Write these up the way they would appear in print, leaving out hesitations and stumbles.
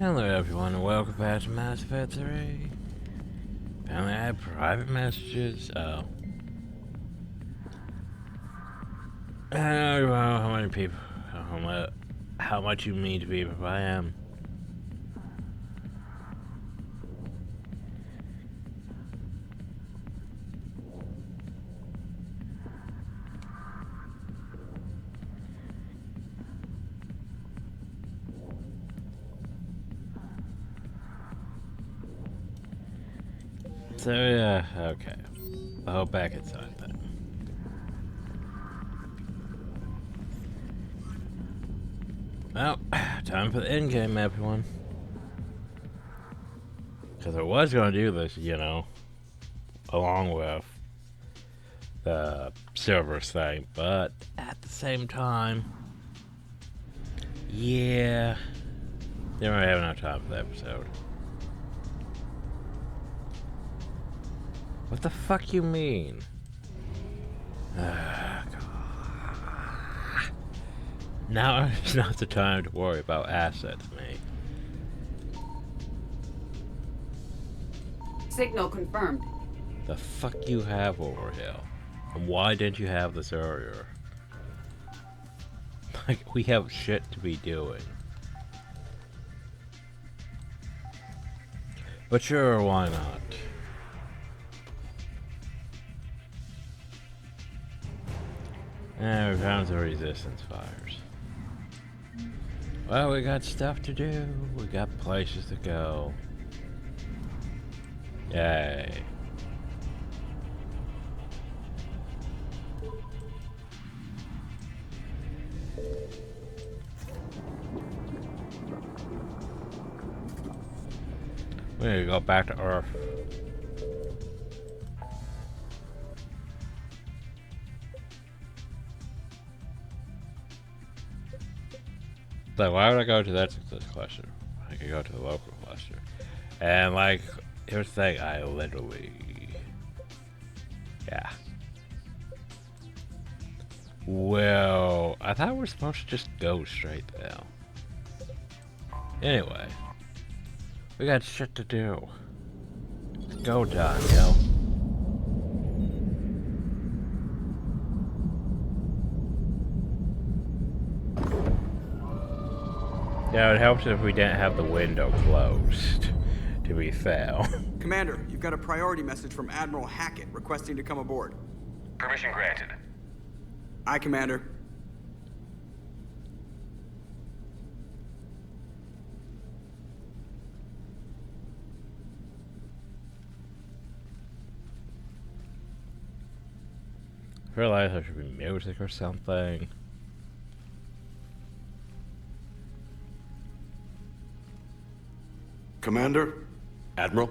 Hello everyone and welcome back to Mass Effect 3. Apparently I have private messages. Oh. I don't know how many people, how much you mean to people I am. So yeah, okay. I hope back inside then. Well, time for the end game, everyone. Because I was going to do this, you know, along with the servers thing, but at the same time, yeah, didn't really have enough time for the episode. What the fuck you mean? Now is not the time to worry about assets, mate. Signal confirmed. The fuck you have over here? And why didn't you have this earlier? Like, we have shit to be doing. But sure, why not? And we found the resistance fires. Well, we got stuff to do. We got places to go. Yay. We need to go back to Earth. So why would I go to that cluster? I could go to the local cluster. And like, here's the thing, I literally... Yeah. Well, I thought we were supposed to just go straight there. Anyway. We got shit to do. It's go time, yo. Yeah, it helps if we didn't have the window closed, to be fair. Commander, you've got a priority message from Admiral Hackett requesting to come aboard. Permission granted. Aye, Commander. I realize there should be music or something. Commander, Admiral?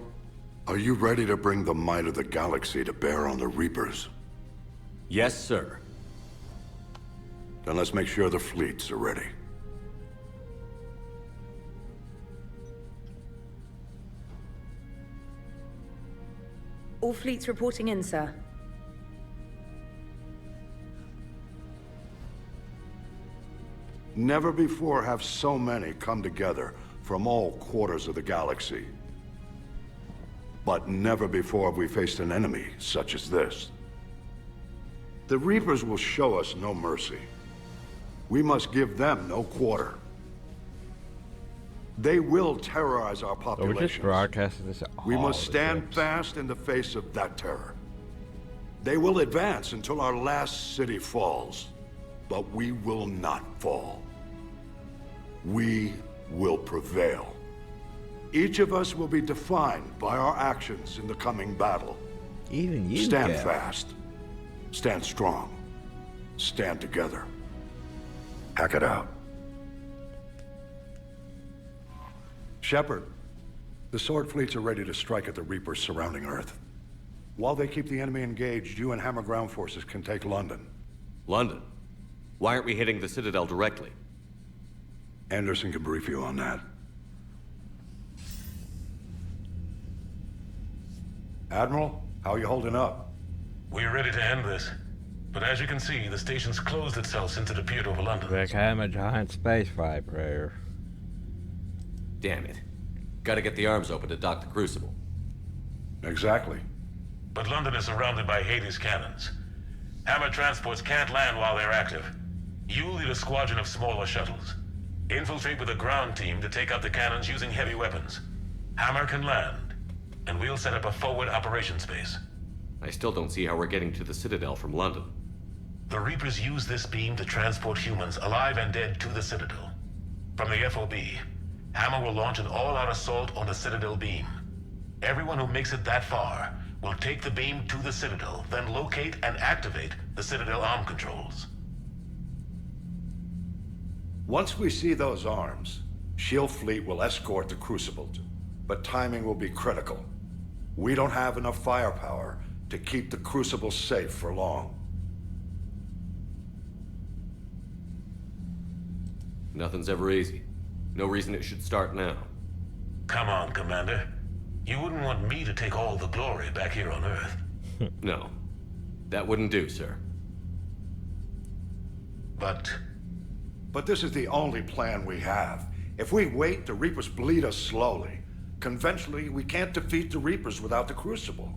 are you ready to bring the might of the galaxy to bear on the Reapers? Yes, sir. Then let's make sure the fleets are ready. All fleets reporting in, sir. Never before have so many come together from all quarters of the galaxy. But never before have we faced an enemy such as this. The Reapers will show us no mercy. We must give them no quarter. They will terrorize our We're just populations. broadcasting this. We must stand fast in the face of that terror. They will advance until our last city falls, but we will not fall. We will prevail. Each of us will be defined by our actions in the coming battle. Even you Stand can. fast. Stand strong. Stand together. Hack it out. Shepard, the Sword fleets are ready to strike at the Reapers surrounding Earth. While they keep the enemy engaged, you and Hammer ground forces can take London. London? Why aren't we hitting the Citadel directly? Anderson can brief you on that. Admiral, how are you holding up? We're ready to end this. But as you can see, the station's closed itself into the pier over London. Like I'm a giant space vibrator. Damn it. Gotta get the arms open to dock the Crucible. Exactly. But London is surrounded by Hades cannons. Hammer transports can't land while they're active. You'll lead a squadron of smaller shuttles. Infiltrate with a ground team to take out the cannons using heavy weapons. Hammer can land, and we'll set up a forward operation space. I still don't see how we're getting to the Citadel from London. The Reapers use this beam to transport humans, alive and dead, to the Citadel. From the FOB, Hammer will launch an all-out assault on the Citadel beam. Everyone who makes it that far will take the beam to the Citadel, then locate and activate the Citadel arm controls. Once we see those arms, Shield Fleet will escort the Crucible, but timing will be critical. We don't have enough firepower to keep the Crucible safe for long. Nothing's ever easy. No reason it should start now. Come on, Commander. You wouldn't want me to take all the glory back here on Earth. No. That wouldn't do, sir. But this is the only plan we have. If we wait, the Reapers bleed us slowly. Conventionally, we can't defeat the Reapers without the Crucible.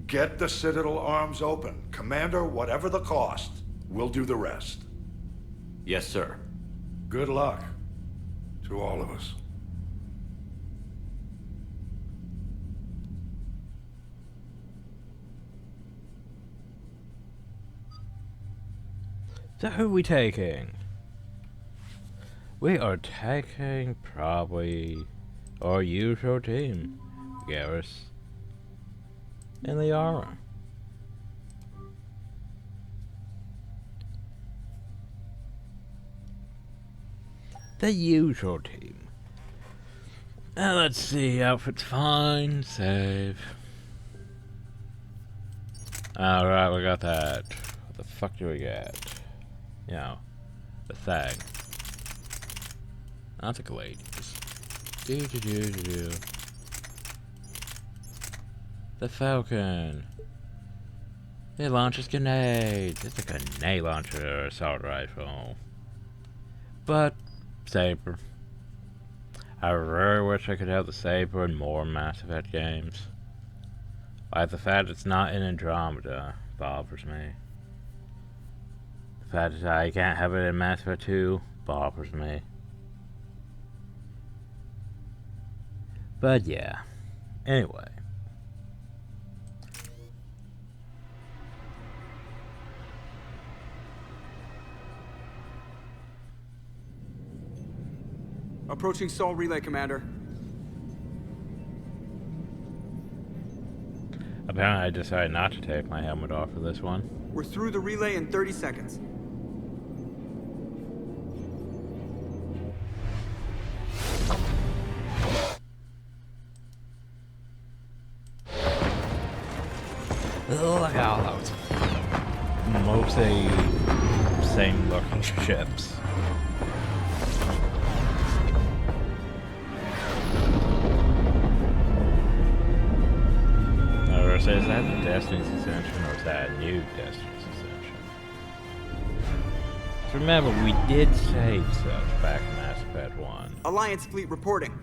Get the Citadel arms open. Commander, whatever the cost, we'll do the rest. Yes, sir. Good luck to all of us. So who are we taking? We are taking probably our usual team. Garrus and Liara. The usual team. Now let's see, outfit's fine, save. Alright, we got that. What the fuck do we get? You know, the thing. Not the ladies. The Falcon. It launches grenades. It's a grenade launcher assault rifle. But saber. I really wish I could have the saber in more Mass Effect games. Like the fact it's not in Andromeda bothers me. The fact that I can't have it in Mass Effect 2 bothers me. But yeah. Anyway. Approaching Sol Relay, Commander. Apparently I decided not to take my helmet off for this one. We're through the relay in 30 seconds. Look at those mostly same looking ships. So is that the Destiny's Ascension or is that a new Destiny's Ascension? So remember, we did save such back in Mass Effect 1. Alliance fleet reporting.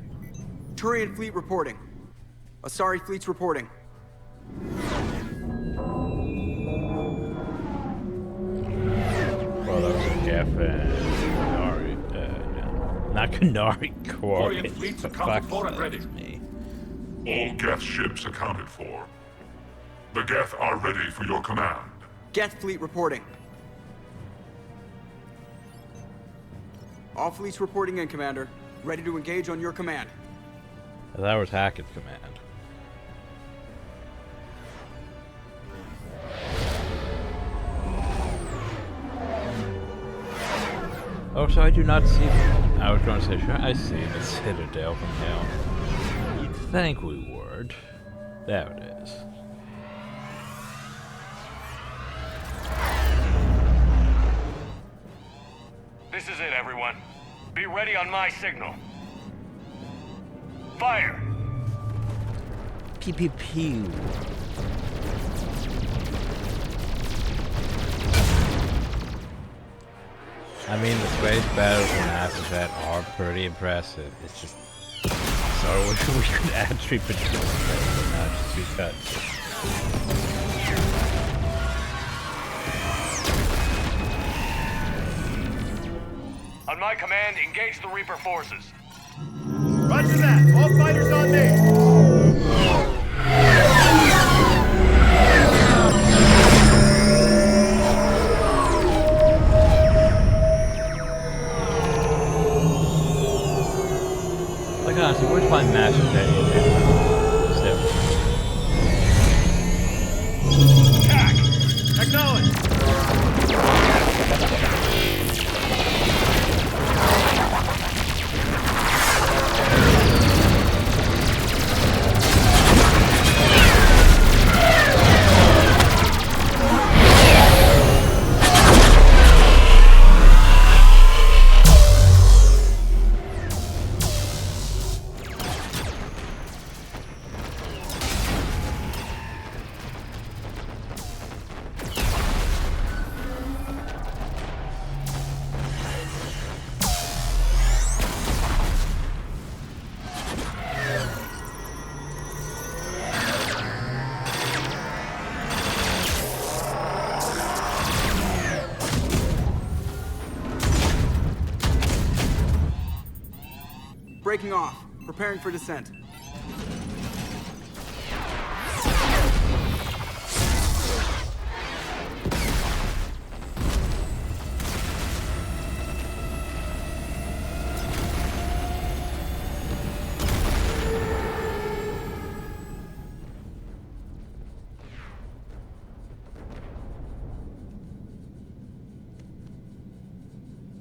Turian fleet reporting. Asari fleet's reporting. Well, those are Jeff and Kanari. Not Kanari, Orient fleets but accounted fuck for and ready. me. All Geth ships accounted for. The Geth are ready for your command. Geth fleet reporting. All fleets reporting in, Commander. Ready to engage on your command. That was Hackett's command. Oh, so I do not see. I was going to say, sure, I see the Citadel from hell. You'd think we would. There it is. This is it, everyone. Be ready on my signal. Fire! Pew pew pew. I mean, the space battles in Mass Effect are pretty impressive. It's just so we could actually participate, but not just be cut. On my command, engage the Reaper forces. Roger that. All fighters on me. Like honestly, where's my Mass Effect? Attack! Acknowledge! Breaking off. Preparing for descent.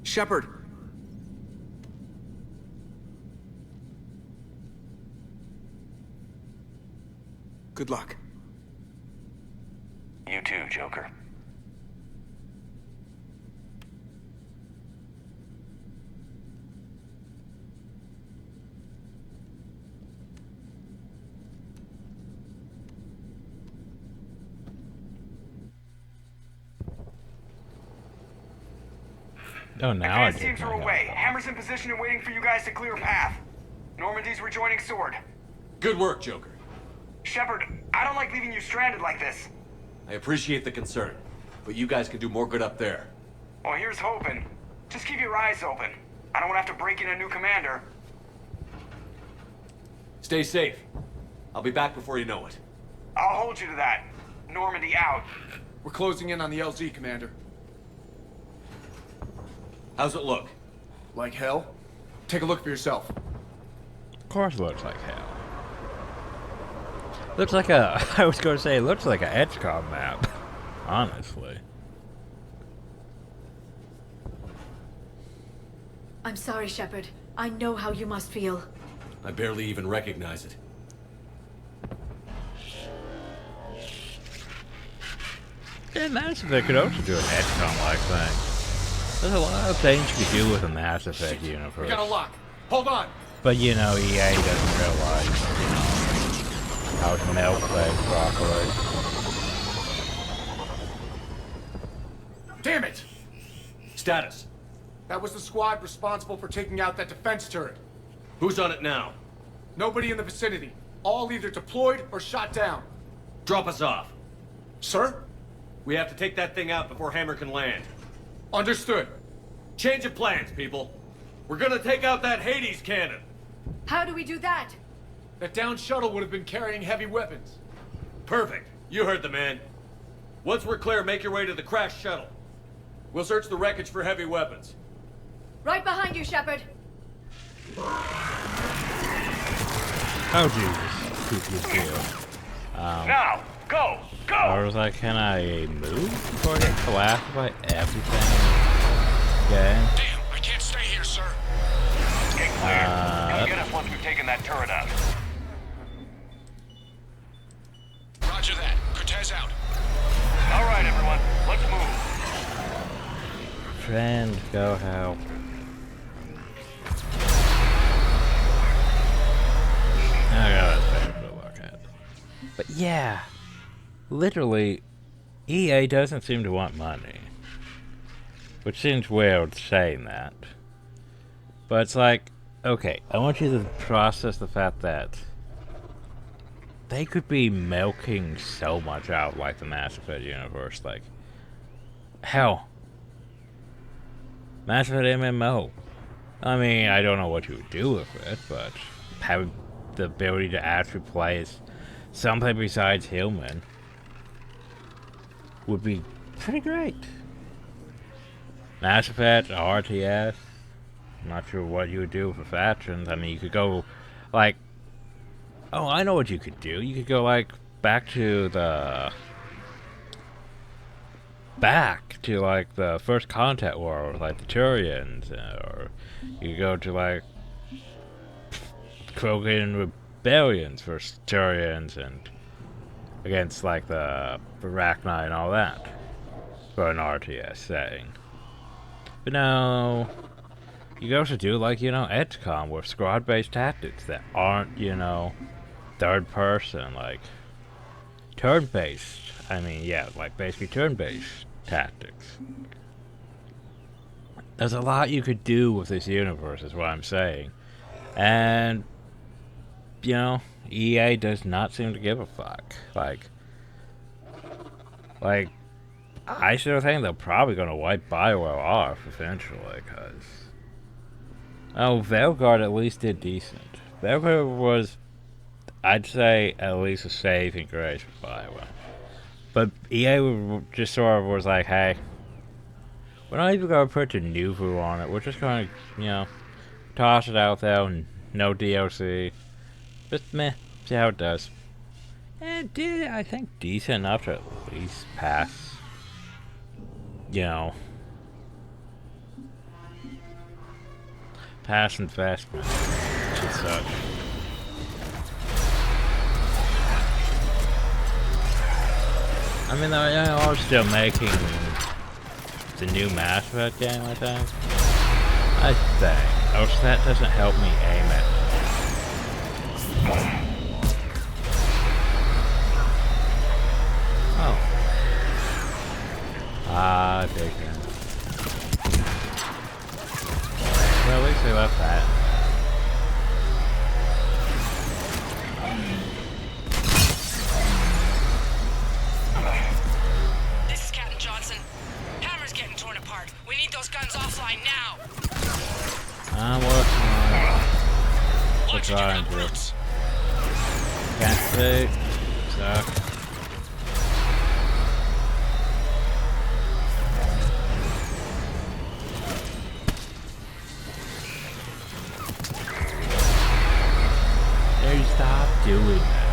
Shepard. Good luck. You too, Joker. Oh, now I Advance get teams are away. Hammer's in position and waiting for you guys to clear a path. Normandy's rejoining Sword. Good work, Joker. Shepard, I don't like leaving you stranded like this. I appreciate the concern, but you guys can do more good up there. Well, here's hoping. Just keep your eyes open. I don't want to have to break in a new commander. Stay safe. I'll be back before you know it. I'll hold you to that. Normandy out. We're closing in on the LZ, Commander. How's it look? Like hell? Take a look for yourself. Of course it looks like hell. Looks like a, I was going to say, it looks like a XCOM map. Honestly. I'm sorry, Shepard. I know how you must feel. I barely even recognize it. Yeah, Mass Effect could also do an XCOM-like thing. There's a lot of things you could do with a Mass Effect universe. We got a lock. Hold on. But you know, EA doesn't realize how to melt things properly. Damn it! Status. That was the squad responsible for taking out that defense turret. Who's on it now? Nobody in the vicinity. All either deployed or shot down. Drop us off. Sir? We have to take that thing out before Hammer can land. Understood. Change of plans, people. We're gonna take out that Hades cannon. How do we do that? That downed shuttle would have been carrying heavy weapons. Perfect. You heard the man. Once we're clear, make your way to the crashed shuttle. We'll search the wreckage for heavy weapons. Right behind you, Shepard. How do you feel? Now, go! Go! Or was like, can I move before I get collapsed by everything? Okay. Damn, I can't stay here, sir. Get clear. Come get us once we've taken that turret out. Roger that. Cortez out. All right, everyone. Let's move. Friend, go help. I got a thing to look at. But yeah, literally, EA doesn't seem to want money. Which seems weird saying that. But it's like, okay, I want you to process the fact that they could be milking so much out like the Mass Effect universe. Like, hell, Mass Effect MMO. I mean, I don't know what you would do with it, but having the ability to actually play as something besides human would be pretty great. Mass Effect, RTS. I'm not sure what you would do for factions. I mean, you could go, like... Oh, I know what you could do. You could go, like, back to, like, the First Contact War with, like, the Turians. Or you could go to, like, Krogan rebellions versus Turians and against, like, the Arachnite and all that. For an RTS setting. But no... You could also do, like, you know, XCOM with squad-based tactics that aren't, you know, third-person, like, turn-based. I mean, yeah, like, basically turn-based tactics. There's a lot you could do with this universe, is what I'm saying. And, you know, EA does not seem to give a fuck. Like, I still think they're probably going to wipe Bioware off eventually, because... Oh, Vanguard at least did decent. Vanguard was, I'd say, at least a saving grace for Bioware. But EA just sort of was like, hey, we're not even going to put a new Vu on it. We're just going to, you know, toss it out there and no DLC. Just meh, see how it does. And it did, I think, decent enough to at least pass, you know, pass investment, which is such. I mean, they are still making the new Mass Effect game, I think. Oh, so that doesn't help me aim it. Oh. Ah, big man. Well, at least they left that. This is Captain Johnson. Hammer's getting torn apart. We need those guns offline now. I'm working on it. Trying to. Can't see. Suck. Stop doing that.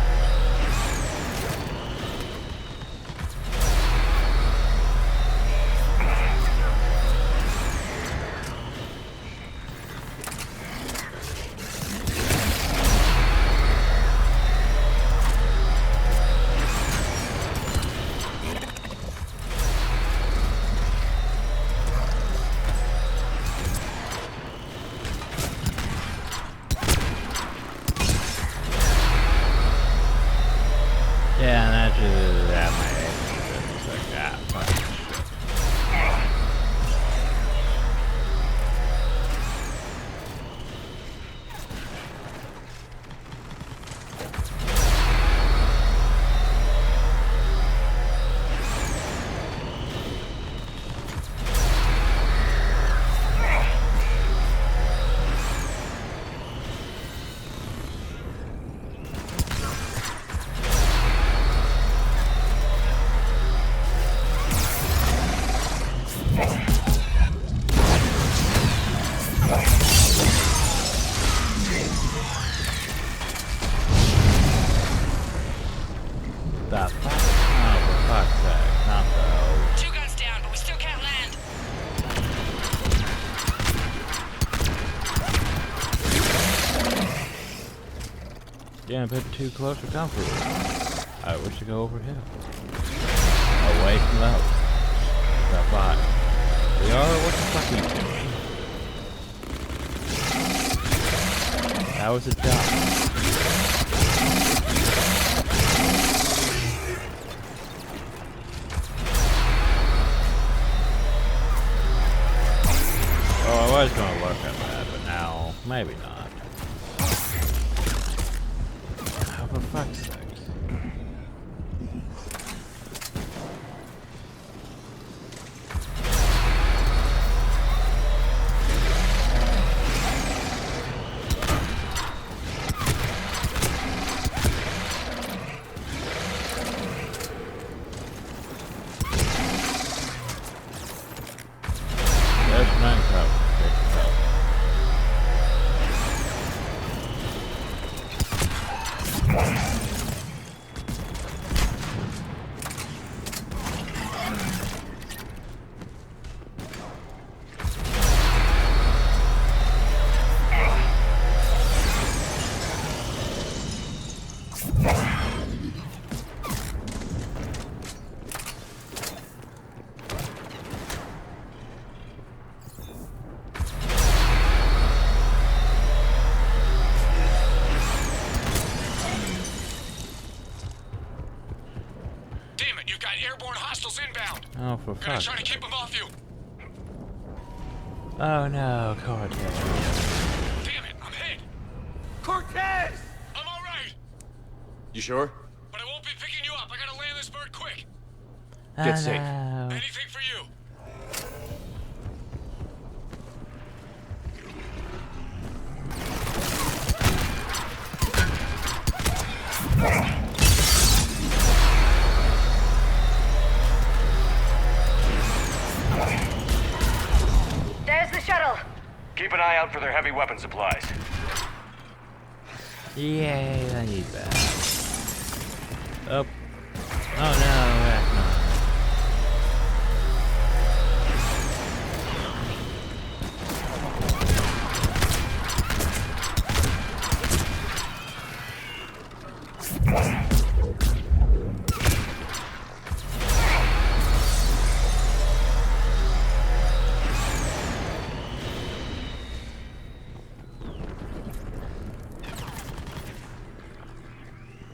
Yeah, and that just at my age, it's like that. Fucking shit. The fuck? Oh, for fuck's sake, not those. 2 guns down, but we still can't land. Yeah, a bit too close for comfort. I wish to go over here. Away from those. The fuck? We are, what the fuck are you doing? That was a dump. Maybe not. Oh, for fuck's sake. Oh, for fuck's sake. Gonna try to keep them off you. Oh no, Cortez. Damn it, I'm hit. Cortez! I'm all right, You sure? but I won't be picking you up. I gotta land this bird quick. Get safe. No. Anything for you. There's the shuttle. Keep an eye out for their heavy weapon supplies. Yay, I need that. Oh. Oh no, heck no.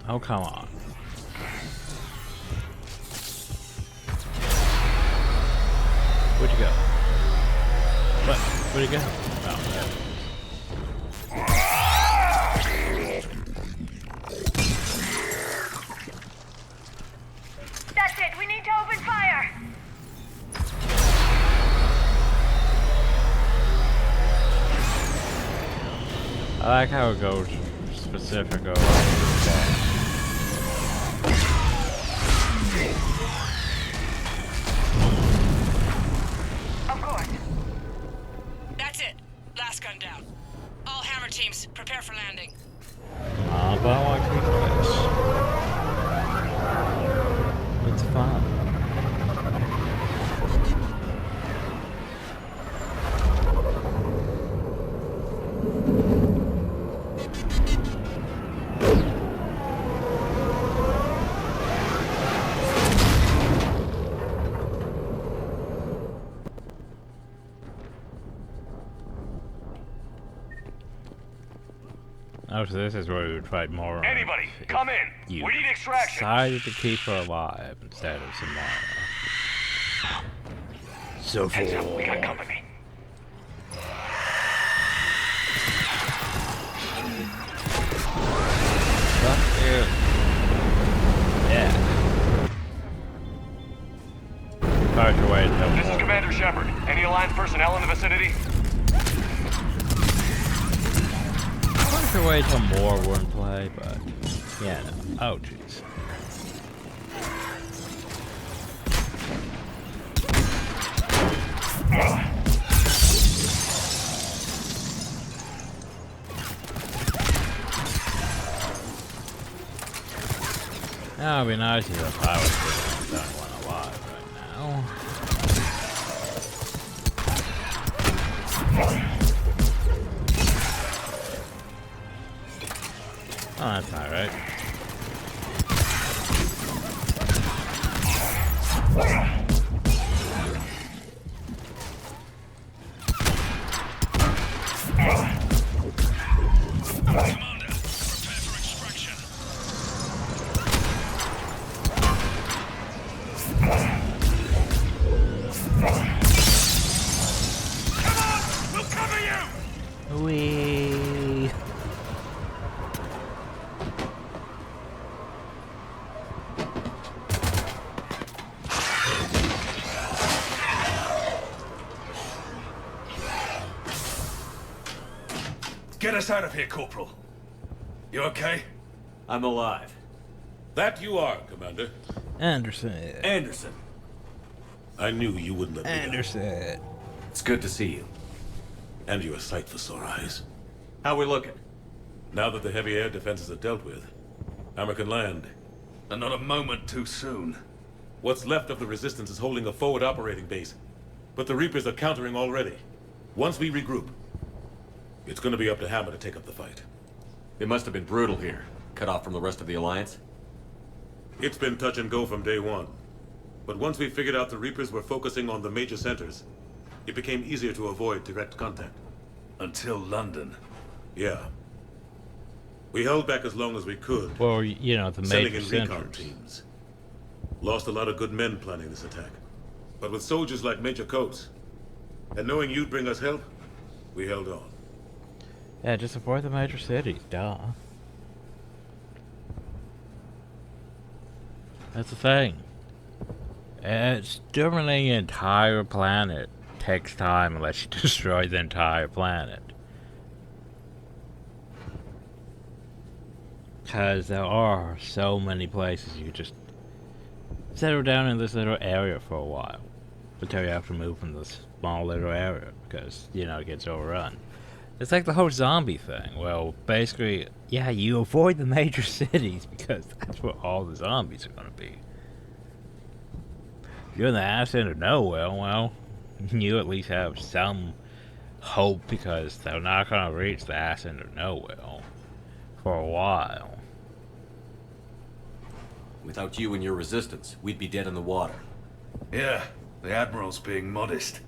Oh, come on. Where'd you go? What? Where'd you go? Oh, there. That's it. We need to open fire. I like how it goes specific over. Of course. That's it. Last gun down. All hammer teams, prepare for landing. But I want to keep this. It's fun. Oh, so this is where we would fight more. Anybody, come in. You We need extraction. decided to keep her alive instead of Samara. So Heads up, we got company. Fuck you. Yeah. Fire your way to This is Commander Shepard. Any Alliance personnel in the vicinity? Fire your way to more wordplay, but yeah, no. Oh, jeez. That would be nice if I was the only one alive right now. Oh, that's not right. Commander, prepare for extraction. Come on! We'll cover you! Wee. Get us out of here, Corporal. You okay? I'm alive. That you are, Commander. Anderson. Anderson. I knew you wouldn't let me down. Anderson. It's good to see you. And you're a sight for sore eyes. How we looking? Now that the heavy air defenses are dealt with, Hammer can land. And not a moment too soon. What's left of the Resistance is holding a forward operating base, but the Reapers are countering already. Once we regroup, it's gonna be up to Hammer to take up the fight. It must have been brutal here. Cut off from the rest of the Alliance? It's been touch and go from day one. But once we figured out the Reapers were focusing on the major centers, it became easier to avoid direct contact. Until London. Yeah. We held back as long as we could. Well, you know, the sending major in recon centers. teams. Lost a lot of good men planning this attack. But with soldiers like Major Coates, and knowing you'd bring us help, we held on. Yeah, just avoid the major cities, duh. That's the thing. It's doing the entire planet takes time unless you destroy the entire planet. Because there are so many places you just settle down in this little area for a while until you have to move from this small little area because, you know, it gets overrun. It's like the whole zombie thing. Well, basically, yeah, you avoid the major cities because that's where all the zombies are going to be. If you're in the ass end of nowhere, well, you at least have some hope because they're not going to reach the ass end of nowhere for a while. Without you and your resistance, we'd be dead in the water. Yeah, the Admiral's being modest.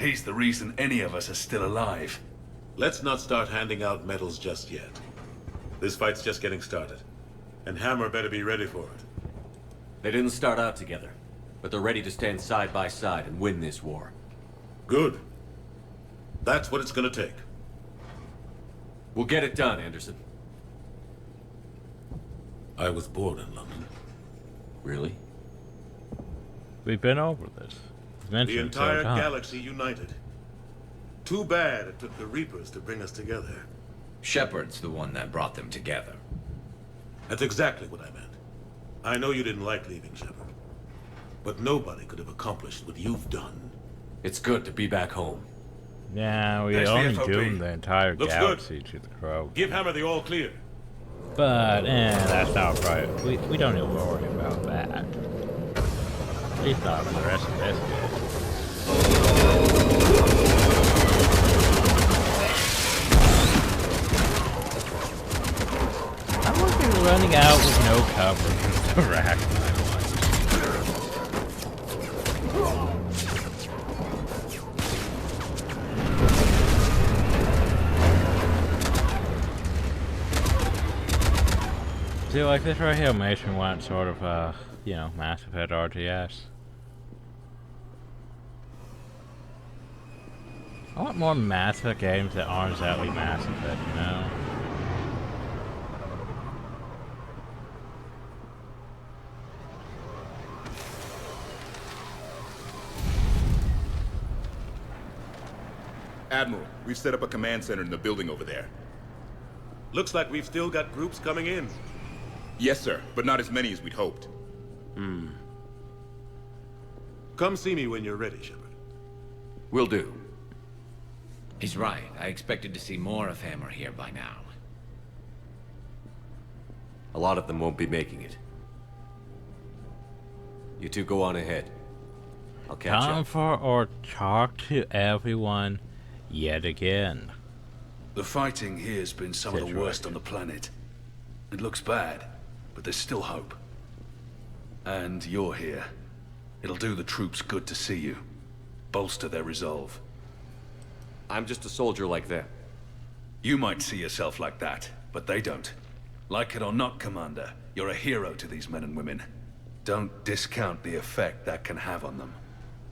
He's the reason any of us are still alive. Let's not start handing out medals just yet. This fight's just getting started. And Hammer better be ready for it. They didn't start out together, but they're ready to stand side by side and win this war. Good. That's what it's gonna take. We'll get it done, Anderson. I was born in London. Really? We've been over this. The entire galaxy united. Too bad it took the Reapers to bring us together. Shepard's the one that brought them together. That's exactly what I meant. I know you didn't like leaving, Shepard. But nobody could have accomplished what you've done. It's good to be back home. Yeah, we only doomed the entire galaxy to the crow. Give Hammer the all clear. But, that's not right. We don't even worry about that. At least not for the rest of this game. I must be running out with no cover to rack my life. See, like this right here makes me want sort of, you know, Mass Effect RTS. I want more Mass Effect games that aren't exactly Mass Effect, you know? Admiral, we've set up a command center in the building over there. Looks like we've still got groups coming in. Yes, sir, but not as many as we'd hoped. Come see me when you're ready, Shepard. Will do. He's right. I expected to see more of Hammer here by now. A lot of them won't be making it. You two go on ahead. I'll catch Time up. for or talk to everyone yet again. The fighting here's been some of the worst on the planet. It looks bad, but there's still hope. And you're here. It'll do the troops good to see you. Bolster their resolve. I'm just a soldier like them. You might see yourself like that, but they don't. Like it or not, Commander, you're a hero to these men and women. Don't discount the effect that can have on them.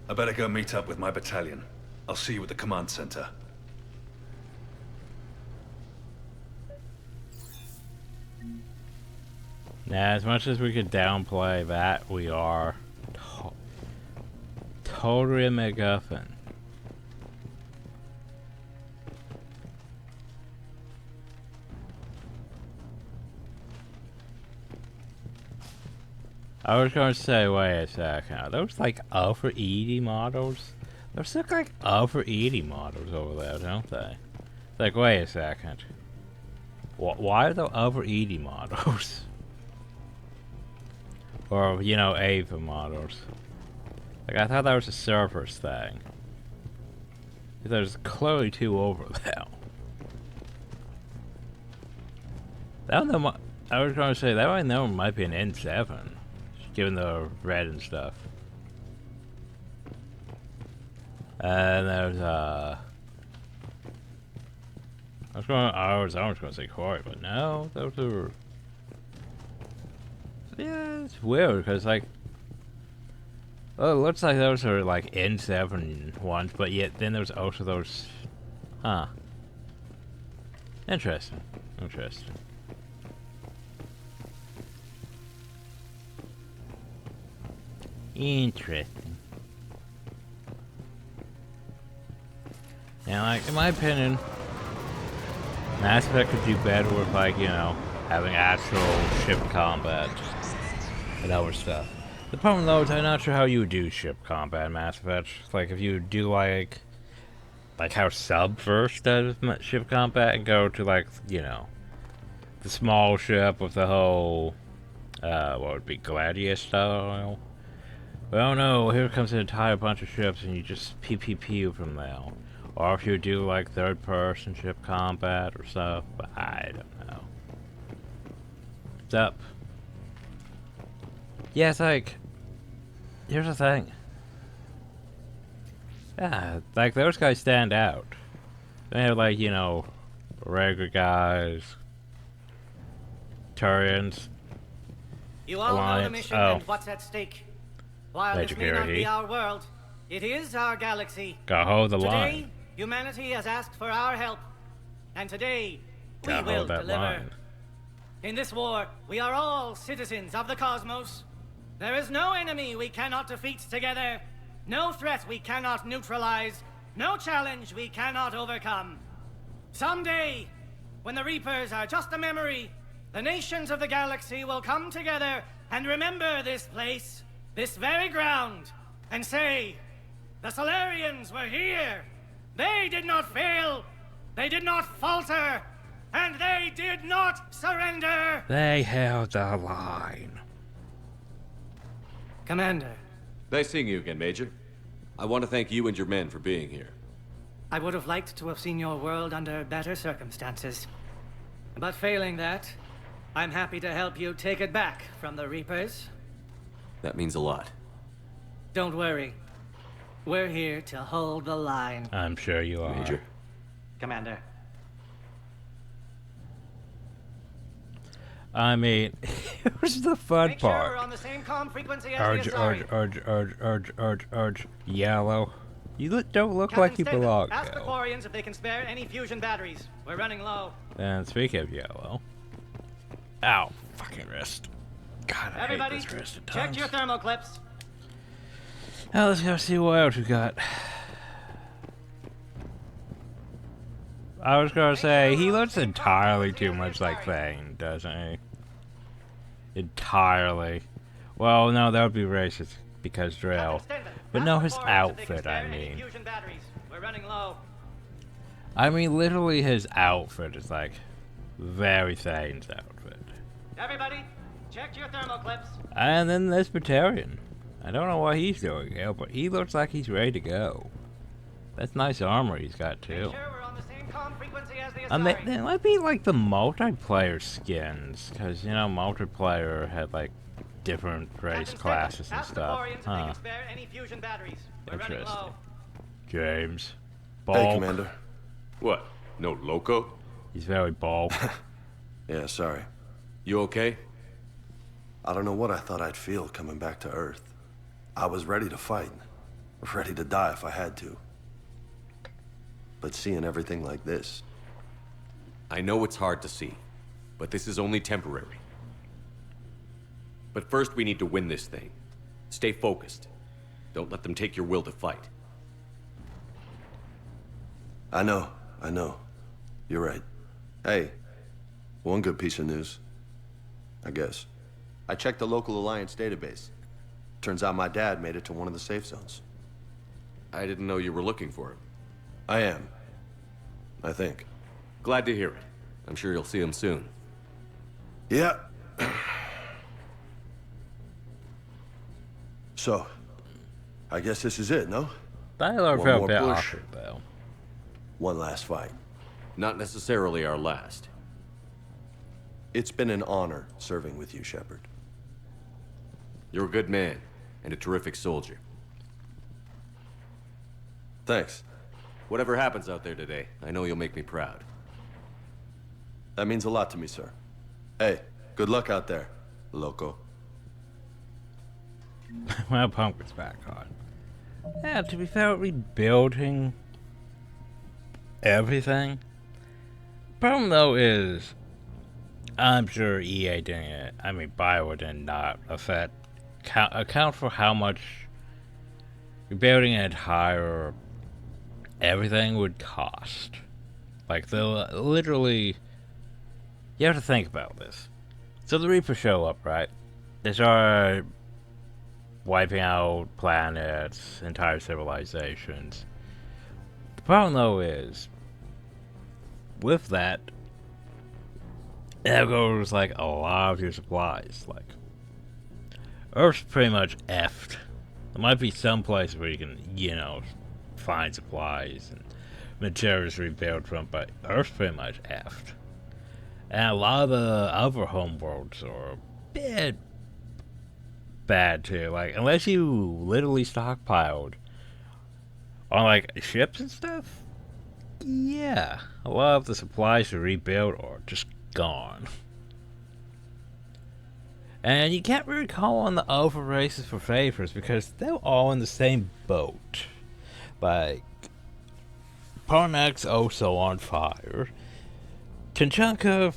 I better go meet up with my battalion. I'll see you at the command center. Now, as much as we could downplay that, we are totally a MacGuffin. I was gonna say, wait a second. Are those like Alpha ED models? Those look like Alpha ED models over there, don't they? Like, wait a second. Why are the Alpha ED models? Or, you know, Ava models. Like, I thought that was a Surfers thing. There's clearly two over there. That one, I was gonna say, that one might be an N7. Given the red and stuff. And there's, I was gonna say Corey, but no, those are... Yeah, it's weird, because, like... Oh, it looks like those are, like, N7 ones, but yet then there's also those... Huh. Interesting. Interesting. Interesting. Now, like, in my opinion, Mass Effect could do better with, like, you know, having actual ship combat and other stuff. The problem, though, is I'm not sure how you would do ship combat in Mass Effect. Like, if you do, like how Sub first does ship combat and go to, like, you know, the small ship with the whole, what would be, Gladius style? Well, no, here comes an entire bunch of ships and you just PPP from there. Or if you do, like, third-person ship combat or stuff, but I don't know. What's up? Yeah, it's like, here's the thing. Yeah, like, those guys stand out. They have, like, you know, regular guys, Turians, You all know the mission and what's at stake. While Major this may not Garrity. be our world, it is our galaxy. Gotta hold the Today, line. humanity has asked for our help, and today, we Gotta will hold that deliver. line. In this war, we are all citizens of the cosmos. There is no enemy we cannot defeat together, no threat we cannot neutralize, no challenge we cannot overcome. Someday, when the Reapers are just a memory, the nations of the galaxy will come together and remember this place, this very ground, and say, the Solarians were here. They did not fail, they did not falter, and they did not surrender. They held the line. Commander. Nice seeing you again, Major. I want to thank you and your men for being here. I would have liked to have seen your world under better circumstances. But failing that, I'm happy to help you take it back from the Reapers. That means a lot. Don't worry. We're here to hold the line. I'm sure you are. Major. Commander. I mean, here's the fun Make sure part. we're on the same comm frequency as the Urge, yellow. You don't look Captain like you Stedman, belong. ask the Yellow. Quarians if they can spare any fusion batteries. We're running low. And speaking of yellow. Ow, fucking wrist. God, I Everybody, hate this wrist at check times. your thermal clips. Now let's go see what else we got. I was gonna say, he looks entirely too much like Thane, doesn't he? Entirely. Well, no, that would be racist because Drill. But no, his outfit, I mean. Fusion batteries. We're running low. I mean, literally his outfit is like very Thane's outfit. Everybody, check your thermal clips. And then this Batarian. I don't know what he's doing here, but he looks like he's ready to go. That's nice armor he's got too. They might be like the multiplayer skins, because you know multiplayer had like different race classes and stuff. Huh. Interesting. James. Ball. Hey, Commander. What? No loco? He's very bald. Yeah, sorry. You okay? I don't know what I thought I'd feel coming back to Earth. I was ready to fight. Ready to die if I had to. But seeing everything like this... I know it's hard to see, but this is only temporary. But first we need to win this thing. Stay focused. Don't let them take your will to fight. I know. You're right. Hey, one good piece of news. I guess. I checked the local Alliance database. Turns out my dad made it to one of the safe zones. I didn't know you were looking for him. I am. I think. Glad to hear it. I'm sure you'll see him soon. Yeah. So, I guess this is it, no? Dialogue One felt a more bit push. awkward, though. One last fight. Not necessarily our last. It's been an honor serving with you, Shepard. You're a good man, and a terrific soldier. Thanks. Whatever happens out there today, I know you'll make me proud. That means a lot to me, sir. Hey, good luck out there, loco. Well, Punk was back on. Yeah, to be fair, rebuilding everything. Problem though is, I'm sure EA didn't. I mean, Bioware did not account for how much rebuilding an entire everything would cost. Like, they'll literally. You have to think about this. So the Reapers show up, right? They start wiping out planets, entire civilizations. The problem, though, is with that, there goes like a lot of your supplies. Like, Earth's pretty much effed. There might be some places where you can, you know, find supplies and materials to rebuild from, but Earth's pretty much effed. And a lot of the other homeworlds are a bit bad too. Like, unless you literally stockpiled on like ships and stuff, yeah, a lot of the supplies to rebuild are just gone. And you can't really call on the other races for favors because they're all in the same boat. Like, Parnak's also on fire. Tunchanka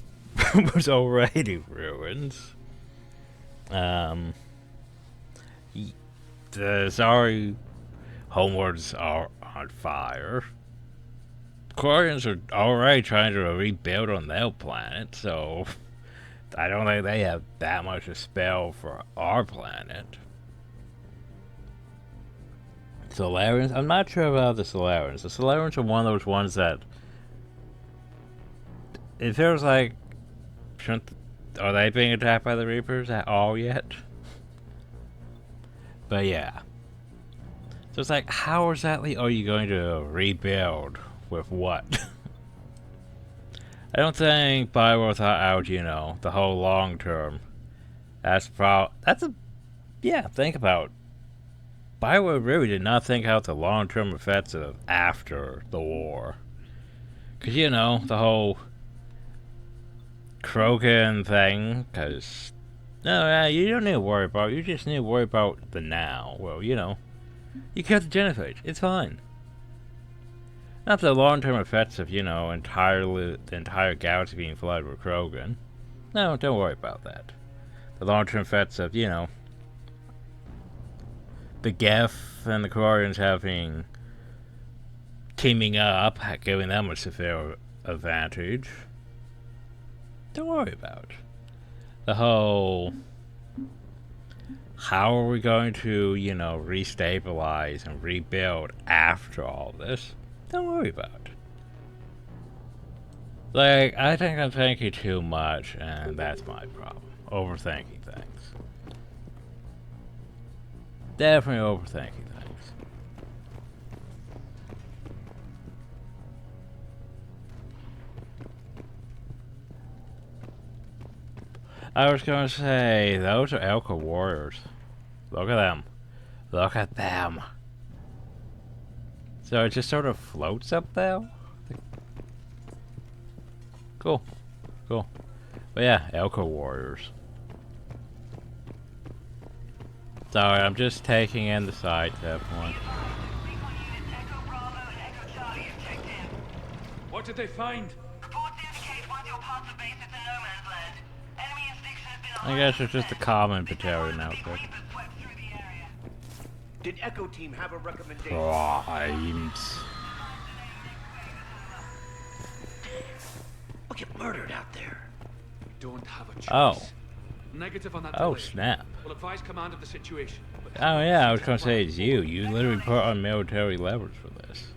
was already ruined. The Zari homeworlds are on fire. Quarians are already trying to rebuild on their planet, so I don't think they have that much to spell for our planet. Solarians? I'm not sure about the Solarians. The Solarians are one of those ones that it feels like, are they being attacked by the Reapers at all yet? But yeah. So it's like, how exactly are you going to rebuild with what? I don't think Bioware thought out, you know, the whole long term. That's a, yeah, think about. Bioware really did not think out the long term effects of after the war. Because, you know, the whole Krogan thing, because, no, yeah, you don't need to worry about, you just need to worry about the now. Well, you know, you cut the genophage, it's fine. Not the long-term effects of, you know, the entire galaxy being flooded with Krogan. No, don't worry about that. The long-term effects of, you know, the Geth and the Quarians teaming up, giving them a severe advantage. Don't worry about the whole, how are we going to, you know, restabilize and rebuild after all this? Don't worry about it. Like, I think I'm thinking too much, and that's my problem. Overthinking things. Definitely overthinking things. I was gonna say, those are Elka warriors. Look at them. Look at them. So it just sort of floats up there? Cool. Cool. But yeah, Elka warriors. Sorry, I'm just taking in the side step one. What did they find? I guess it's just a common battalion outfit. Did Echo Team have a recommendation? Crimes. We'll get murdered out there. Don't have a choice. Oh. Negative on that. Oh, delay. snap. We'll advise command of the situation. Oh, yeah, I was gonna say it's you. You literally put on military leverage for this.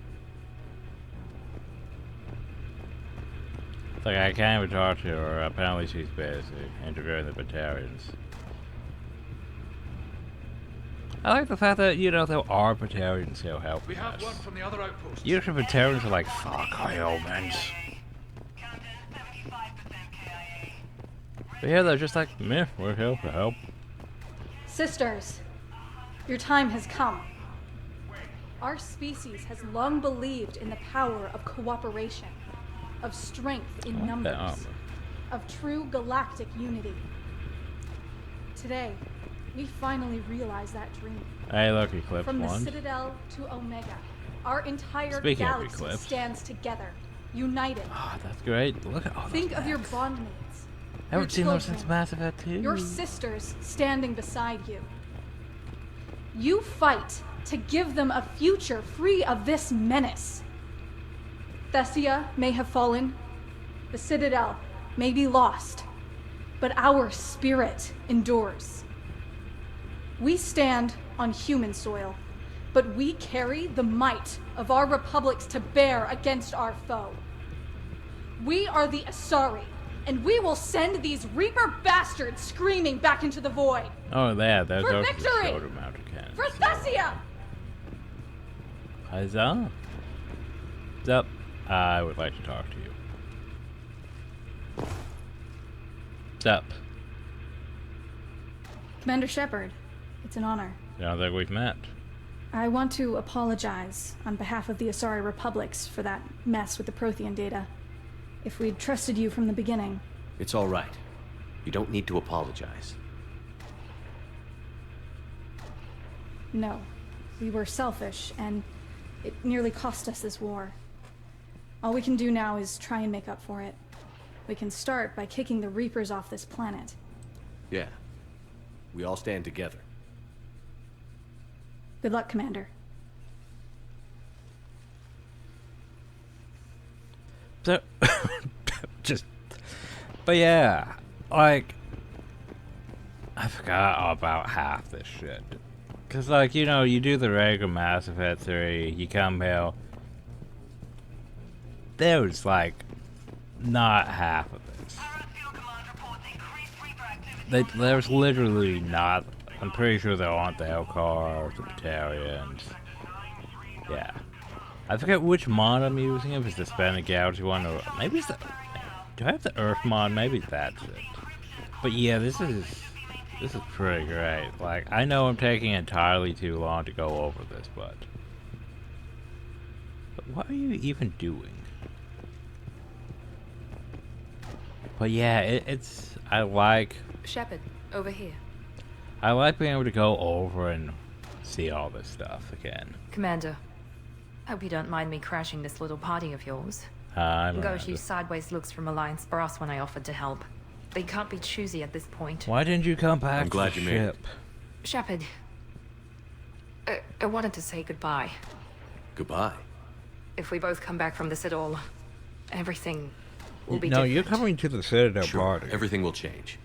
It's like, I can't even talk to her. Apparently she's busy interviewing the battalions. I like the fact that, you know, there are battalions who help We have us. one from the other outpost. Usually battalions are like, fuck, I omens. But yeah, they're just like, meh, we're here to help. Sisters, your time has come. Our species has long believed in the power of cooperation, of strength in numbers, of true galactic unity. Today, we finally realize that dream. Hey, look, Eclipse From the won. Citadel to Omega, our entire Speaking of galaxy Eclipse. stands together, united. Oh, that's great. Look at all those Think of your mechs. bondmates. I haven't seen those children, since Mass Effect 2. Your sisters standing beside you. You fight to give them a future free of this menace. Thessia may have fallen, the Citadel may be lost, but our spirit endures. We stand on human soil, but we carry the might of our republics to bear against our foe. We are the Asari, and we will send these Reaper bastards screaming back into the void. Oh, yeah, there's For also the victory! shoulder mounted cannon. For Thessia! Huzzah! What's up? I would like to talk to you. What's up? Commander Shepard, it's an honor. Sounds like we've met. I want to apologize on behalf of the Asari Republics for that mess with the Prothean data. If we'd trusted you from the beginning... It's all right. You don't need to apologize. No. We were selfish, and it nearly cost us this war. All we can do now is try and make up for it. We can start by kicking the Reapers off this planet. Yeah. We all stand together. Good luck, Commander. So, but yeah, like, I forgot about half this shit. Cause like, you know, you do the regular Mass Effect 3, you come here, there's like, not half of this. There's literally not, I'm pretty sure there aren't the Hellcars, the Battalions, yeah. I forget which mod I'm using, if it's the Spanning Galaxy one, or maybe it's the... Do I have the Earth mod? Maybe that's it. But yeah, this is pretty great. Like, I know I'm taking entirely too long to go over this, but what are you even doing? But yeah, it's... I like... Shepard, over here. I like being able to go over and see all this stuff again. Commander, hope you don't mind me crashing this little party of yours. I'm Ghost used sideways looks from Alliance Brass when I offered to help. They can't be choosy at this point. Why didn't you come back I'm glad to you the made ship? it. Shepard, I wanted to say goodbye. Goodbye. If we both come back from this at all, everything will be No, different. you're coming to the Citadel Sure, party. everything will change.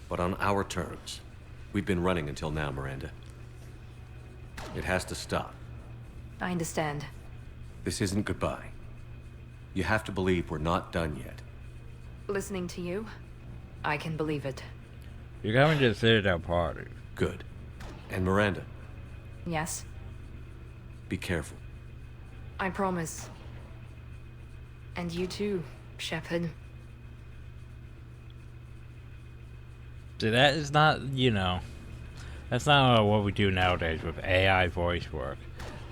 But on our terms. We've been running until now, Miranda. It has to stop. I understand. This isn't goodbye. You have to believe we're not done yet. Listening to you, I can believe it. You're coming to the Citadel party. Good. And Miranda, Yes, be careful. I promise. And you too, Shepard. See, that is not, you know, that's not what we do nowadays with AI voice work.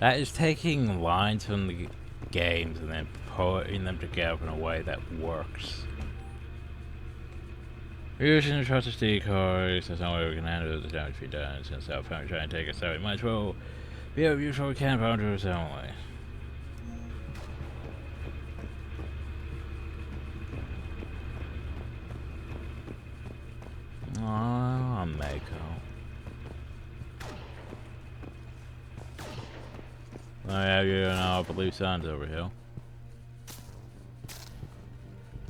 That is taking lines from the games and then putting them together in a way that works. Using the trusted decoys, there's no way we can handle the damage be done since our family trying to take us out. We might as well be able to use what we can for us only. Oh, Mako. I have you and our blue suns over here.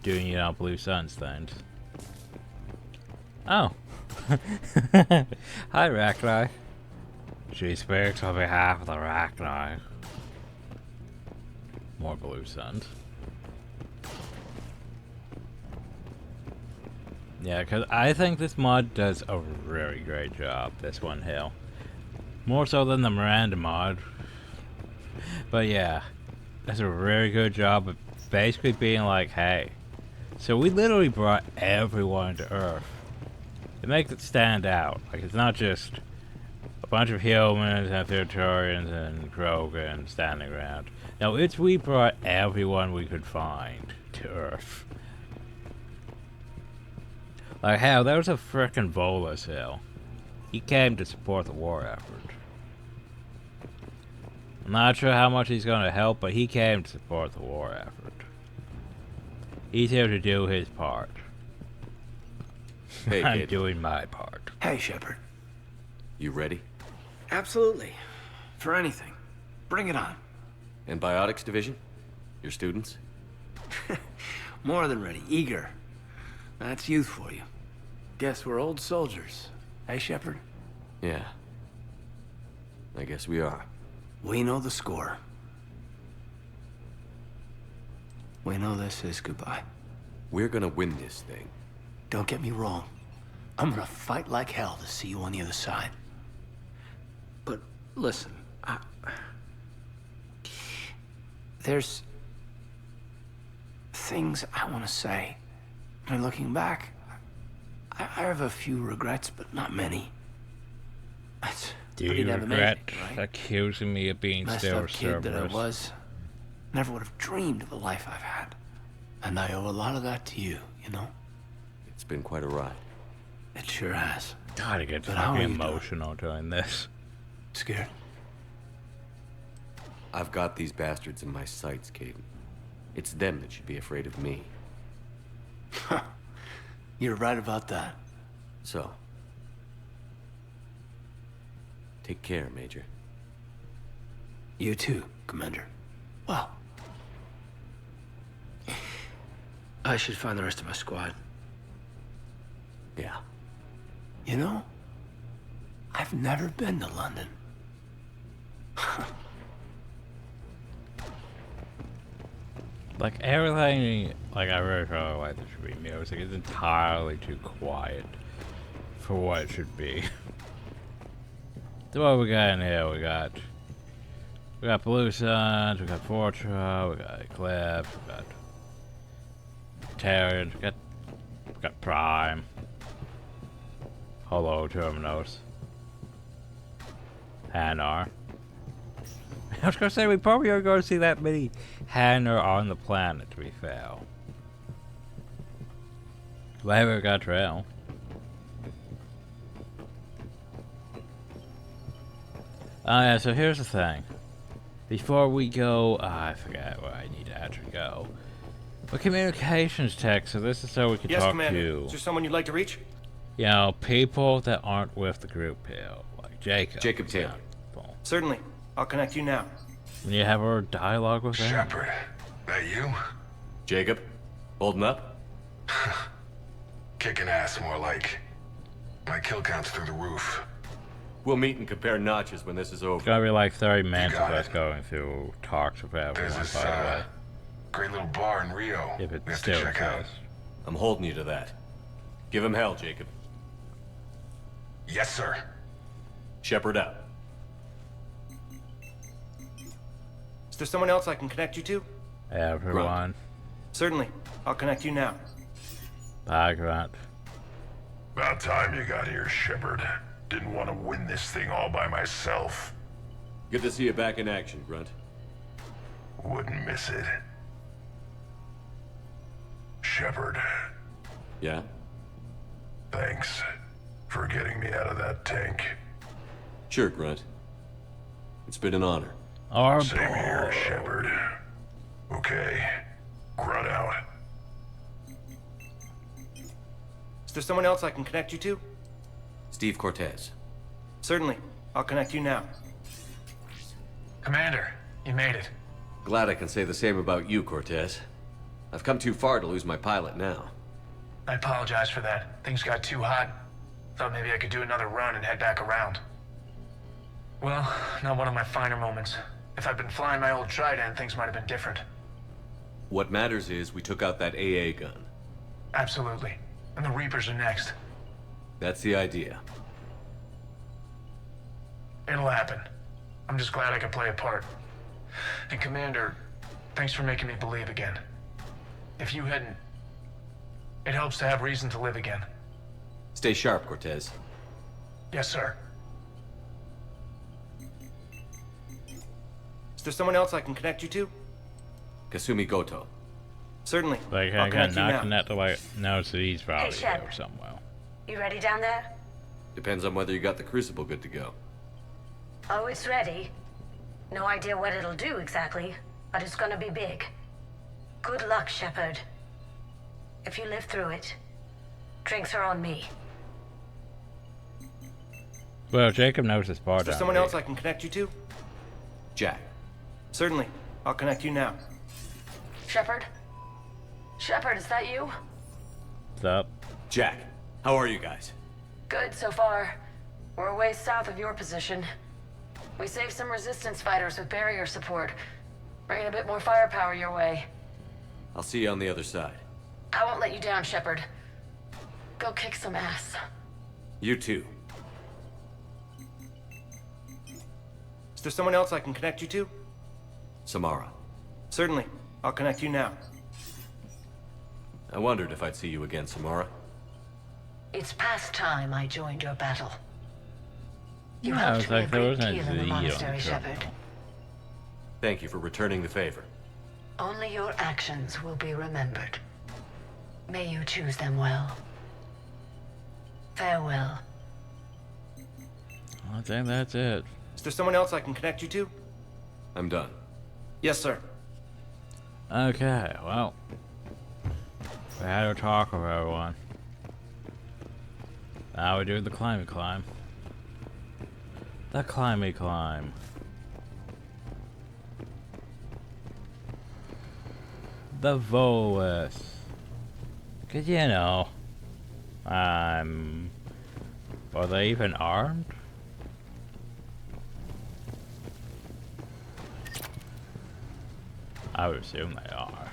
Doing you know blue suns things. Oh. Hi, Rachni. She speaks on behalf of the Rachni. More blue suns. Yeah, because I think this mod does a very great job, this one here. More so than the Miranda mod. But yeah, does a very good job of basically being like, hey. So we literally brought everyone to Earth. It makes it stand out. Like, it's not just a bunch of humans and Theritorians and Krogan standing around. No, it's we brought everyone we could find to Earth. Like, hell, there was a frickin' Volus Hill. He came to support the war effort. I'm not sure how much he's gonna help, but he came to support the war effort. He's here to do his part. Hey, I'm kid. doing my part. Hey, Shepard. You ready? Absolutely. For anything. Bring it on. Antibiotics division? Your students? More than ready. Eager. That's youth for you. Guess we're old soldiers. Hey, Shepard? Yeah. I guess we are. We know the score. We know this is goodbye. We're gonna win this thing. Don't get me wrong. I'm gonna fight like hell to see you on the other side. But listen, there's things I want to say. I mean, looking back, I have a few regrets, but not many. That's Do pretty you damn regret amazing, right? accusing me of being Messed still up kid that I Cerberus? was. Never would have dreamed of the life I've had. And I owe a lot of that to you, you know? It's been quite a ride. It sure has. God, I get But how are fucking you doing? emotional doing this. Scared? I've got these bastards in my sights, Caden. It's them that should be afraid of me. You're right about that. So, take care, Major. You too, Commander. Well, I should find the rest of my squad. Yeah. You know, I've never been to London. Like, everything, like, I really feel like there should be music. It's entirely too quiet for what it should be. So what we got in here? We got Blue Suns, we got Fortra, we got Eclipse, we got Terrans, we got Prime. Hello, Terminos. Hanar. I was gonna say, we probably aren't going to see that many Hanar on the planet, to be fair. But hey, we got Trail. Yeah, so here's the thing. Before we go, I forgot where I need to actually go. But communications tech, so this is so we can Yes, talk Commander. to, Is there someone you'd like to reach? you know, people that aren't with the group here, like Jacob. Jacob Taylor. Certainly. I'll connect you now. When you have a dialogue with them. Shepard, that you? Jacob, holding up? Kicking ass, more like. My kill count's through the roof. We'll meet and compare notches when this is over. It's gonna be like 30 minutes of us going through talks with everyone, There's this, by the way. great little bar in Rio. If it we have still to check out. exists. I'm holding you to that. Give him hell, Jacob. Yes, sir. Shepard out. Is there someone else I can connect you to? Everyone. Certainly. I'll connect you now. Bye, Grunt. About time you got here, Shepard. Didn't want to win this thing all by myself. Good to see you back in action, Grunt. Wouldn't miss it. Shepard, Yeah? thanks for getting me out of that tank. Sure, Grunt. It's been an honor. Same here, Shepard. Okay, Grunt out. Is there someone else I can connect you to? Steve Cortez. Certainly. I'll connect you now. Commander, you made it. Glad I can say the same about you, Cortez. I've come too far to lose my pilot now. I apologize for that. Things got too hot. Thought maybe I could do another run and head back around. Well, not one of my finer moments. If I'd been flying my old Trident, things might have been different. What matters is we took out that AA gun. Absolutely. And the Reapers are next. That's the idea. It'll happen. I'm just glad I could play a part. And Commander, thanks for making me believe again. If you hadn't... It helps to have reason to live again. Stay sharp, Cortez. Yes, sir. Is there someone else I can connect you to? Kasumi Goto. Certainly. Like, I'll I connect got you not now. connected like... No, so he's probably Hey, Shep. here somewhere. You ready down there? Depends on whether you got the Crucible good to go. Oh, it's ready. No idea what it'll do exactly, but it's gonna be big. Good luck, Shepard. If you live through it, drinks are on me. Well, Jacob knows this part. Is there someone else I can connect you to? Jack. Certainly. I'll connect you now. Shepard? Shepard, is that you? What's up? Jack, how are you guys? Good so far. We're a ways south of your position. We saved some resistance fighters with barrier support. Bringing a bit more firepower your way. I'll see you on the other side. I won't let you down, Shepard. Go kick some ass. You too. Is there someone else I can connect you to? Samara. Certainly. I'll connect you now. I wondered if I'd see you again, Samara. It's past time I joined your battle. You No, helped it's me like a there great wasn't deal in Z the on monastery, the Shepard. terminal. Thank you for returning the favor. Only your actions will be remembered. May you choose them well. Farewell. I think that's it. Is there someone else I can connect you to? I'm done. Yes, sir. Okay, well. We had a talk with everyone. Now we do the climby climb. The climby climb. The Volus. Cause you know, are they even armed? I would assume they are.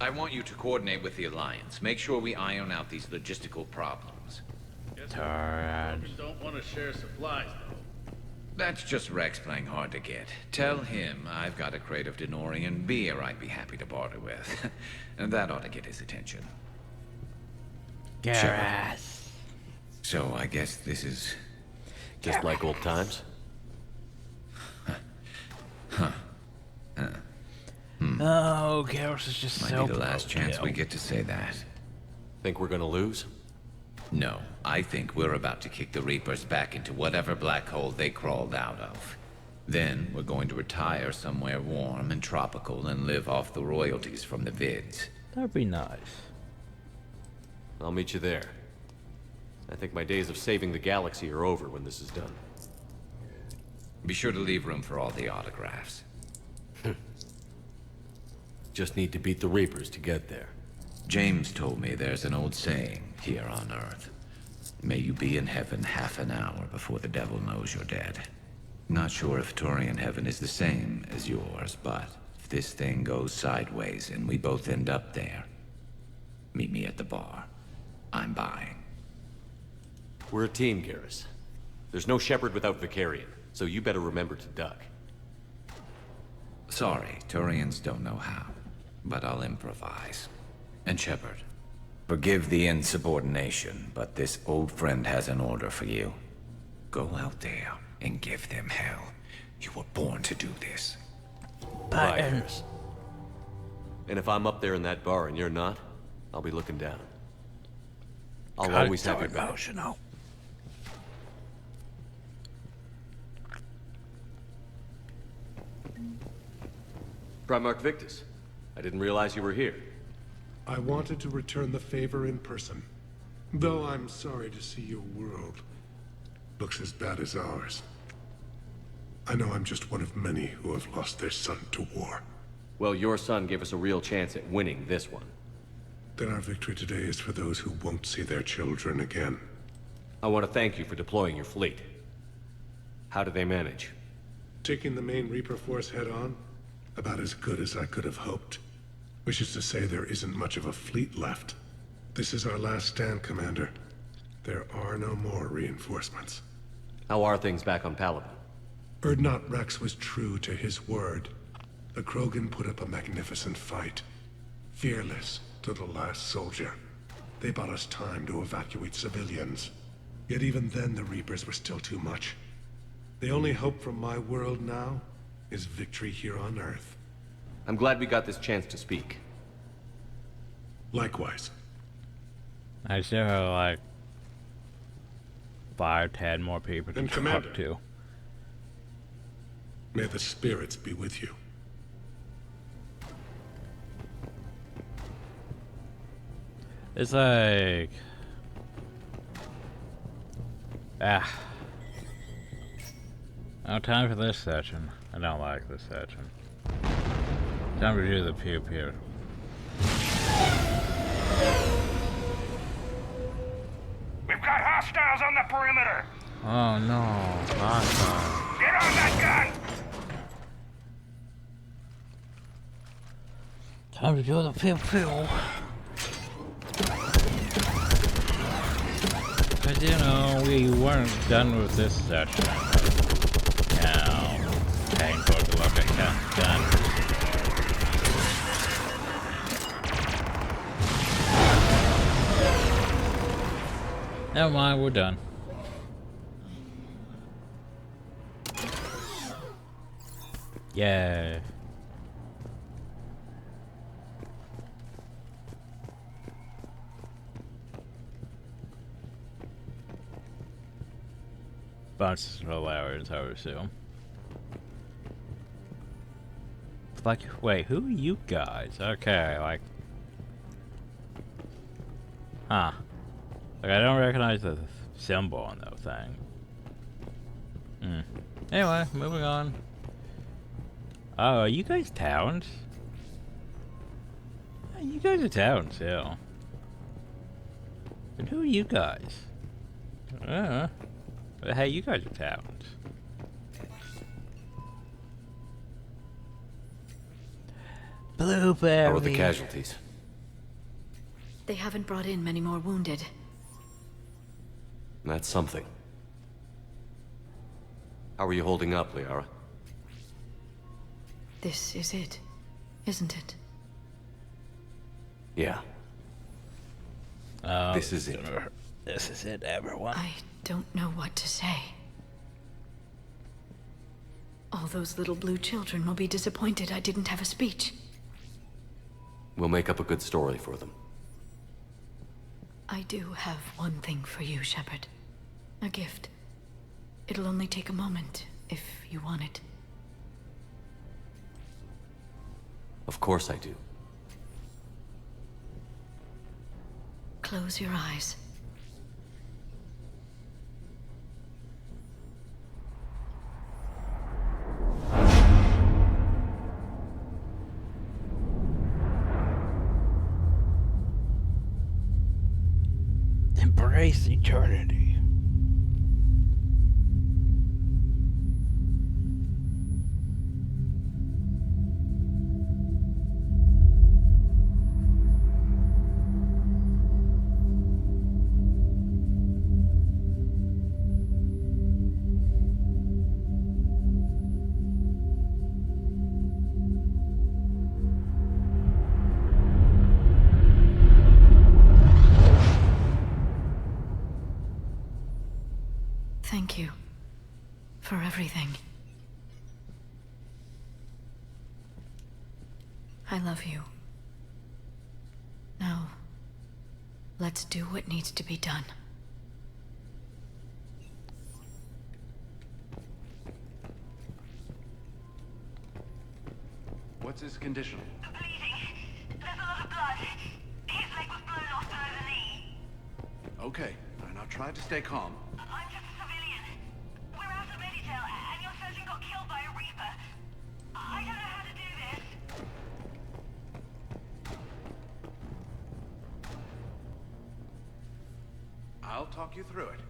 I want you to coordinate with the Alliance. Make sure we iron out these logistical problems. Don't want to share supplies, though. That's just Rex playing hard to get. Tell him I've got a crate of Denorian beer I'd be happy to barter with. And that ought to get his attention. Garrus. So I guess this is... Just like old times? Oh, Garrus is just Might so be the last chance we broken. get to say that. Think we're gonna lose? No, I think we're about to kick the Reapers back into whatever black hole they crawled out of. Then we're going to retire somewhere warm and tropical and live off the royalties from the vids. That'd be nice. I'll meet you there. I think my days of saving the galaxy are over when this is done. Be sure to leave room for all the autographs. Just need to beat the Reapers to get there. James told me there's an old saying here on Earth. May you be in heaven half an hour before the devil knows you're dead. Not sure if Turian heaven is the same as yours, but if this thing goes sideways and we both end up there, meet me at the bar. I'm buying. We're a team, Garrus. There's no Shepard without Vicarian, so you better remember to duck. Sorry, Turians don't know how, but I'll improvise. And Shepard, forgive the insubordination, but this old friend has an order for you. Go out there and give them hell. You were born to do this. Bye, Garrus. And if I'm up there in that bar and you're not, I'll be looking down. I'll always have your back. Emotional. Primarch Victus, I didn't realize you were here. I wanted to return the favor in person. Though I'm sorry to see your world looks as bad as ours. I know I'm just one of many who have lost their son to war. Well, your son gave us a real chance at winning this one. Then our victory today is for those who won't see their children again. I want to thank you for deploying your fleet. How did they manage? Taking the main Reaper force head-on? About as good as I could have hoped. Which is to say there isn't much of a fleet left. This is our last stand, Commander. There are no more reinforcements. How are things back on Paladin? Urdnot Rex was true to his word. The Krogan put up a magnificent fight. Fearless to the last soldier. They bought us time to evacuate civilians. Yet even then the Reapers were still too much. The only hope from my world now is victory here on Earth. I'm glad we got this chance to speak. Likewise. I still have like 5, 10 more people to And talk Commander, to. May the spirits be with you. It's like... No time for this section. I don't like this section. Time to do the pew-pew. We've got hostiles on the perimeter. Oh no, awesome. Get on that gun. Time to do the pew-pew. But you know, we weren't done with this section. Now, painful to look at that done. Never mind, we're done. Yay. Bunch of hilarious, I would assume. Like, wait, who are you guys? Okay, like... Huh. Like, I don't recognize the symbol on that thing. Anyway, moving on. Oh, are you guys towns? You guys are towns, yeah. And who are you guys? But hey, you guys are towns. Blueberry. How are the casualties? They haven't brought in many more wounded. That's something. How are you holding up, Liara? This is it, isn't it? Yeah. This is it. This is it, everyone. I don't know what to say. All those little blue children will be disappointed I didn't have a speech. We'll make up a good story for them. I do have one thing for you, Shepard. A gift. It'll only take a moment, if you want it. Of course I do. Close your eyes. Embrace eternity. Thank you for everything. I love you. Now, let's do what needs to be done. What's his condition? Bleeding. There's a lot of blood. His leg was blown off below the knee. Okay, and I'll try to stay calm. I'm just a civilian. We're out of Meditail, and your surgeon got killed by a Reaper. I don't know how to do this. I'll talk you through it.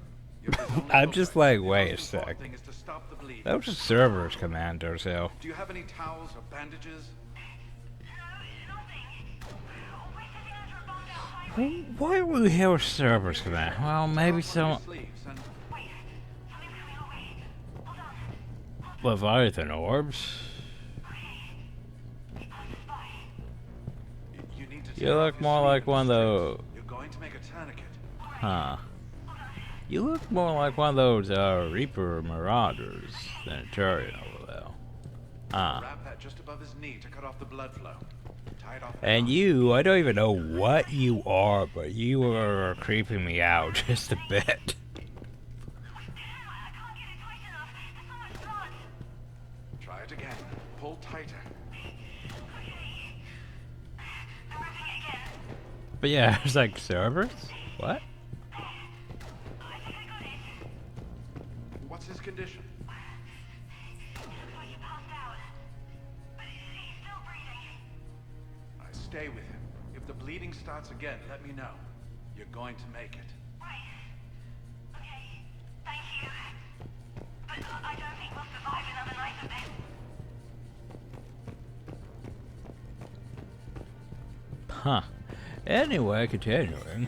I'm just like, wait a sec. Important thing is to stop the bleeding. That was just servers, Commander, so. Do you have any towels or bandages? Why would we have servers, Commander? Well, maybe some. Leviathan orbs? You look more like one of those. You're going to make a tourniquet. Huh. You look more like one of those Reaper Marauders than a Turian over there. Huh. Wrap that just above his knee to cut off the blood flow. Tie it off. And you, I don't even know what you are, but you are creeping me out just a bit. Try it again. Pull tighter. But yeah, it's like servers? What? What's his condition? I stay with him. If the bleeding starts again, let me know. You're going to make it. But I don't think we'll survive another night of this. Huh. Anyway, continuing.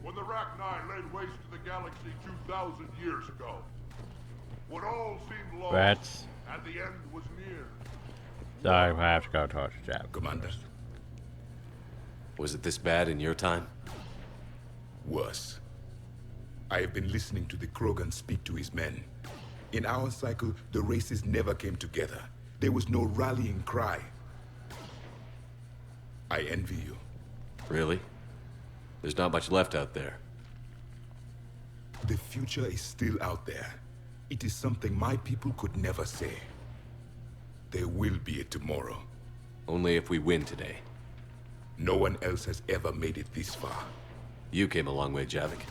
When the Rachni laid waste to the galaxy 2,000 years ago, when all seemed lost Rats. and the end was near. Sorry, I have to go talk to Jack. Commander. Was it this bad in your time? Worse. I have been listening to the Krogan speak to his men. In our cycle, the races never came together. There was no rallying cry. I envy you. Really? There's not much left out there. The future is still out there. It is something my people could never say. There will be a tomorrow. Only if we win today. No one else has ever made it this far. You came a long way, Javik.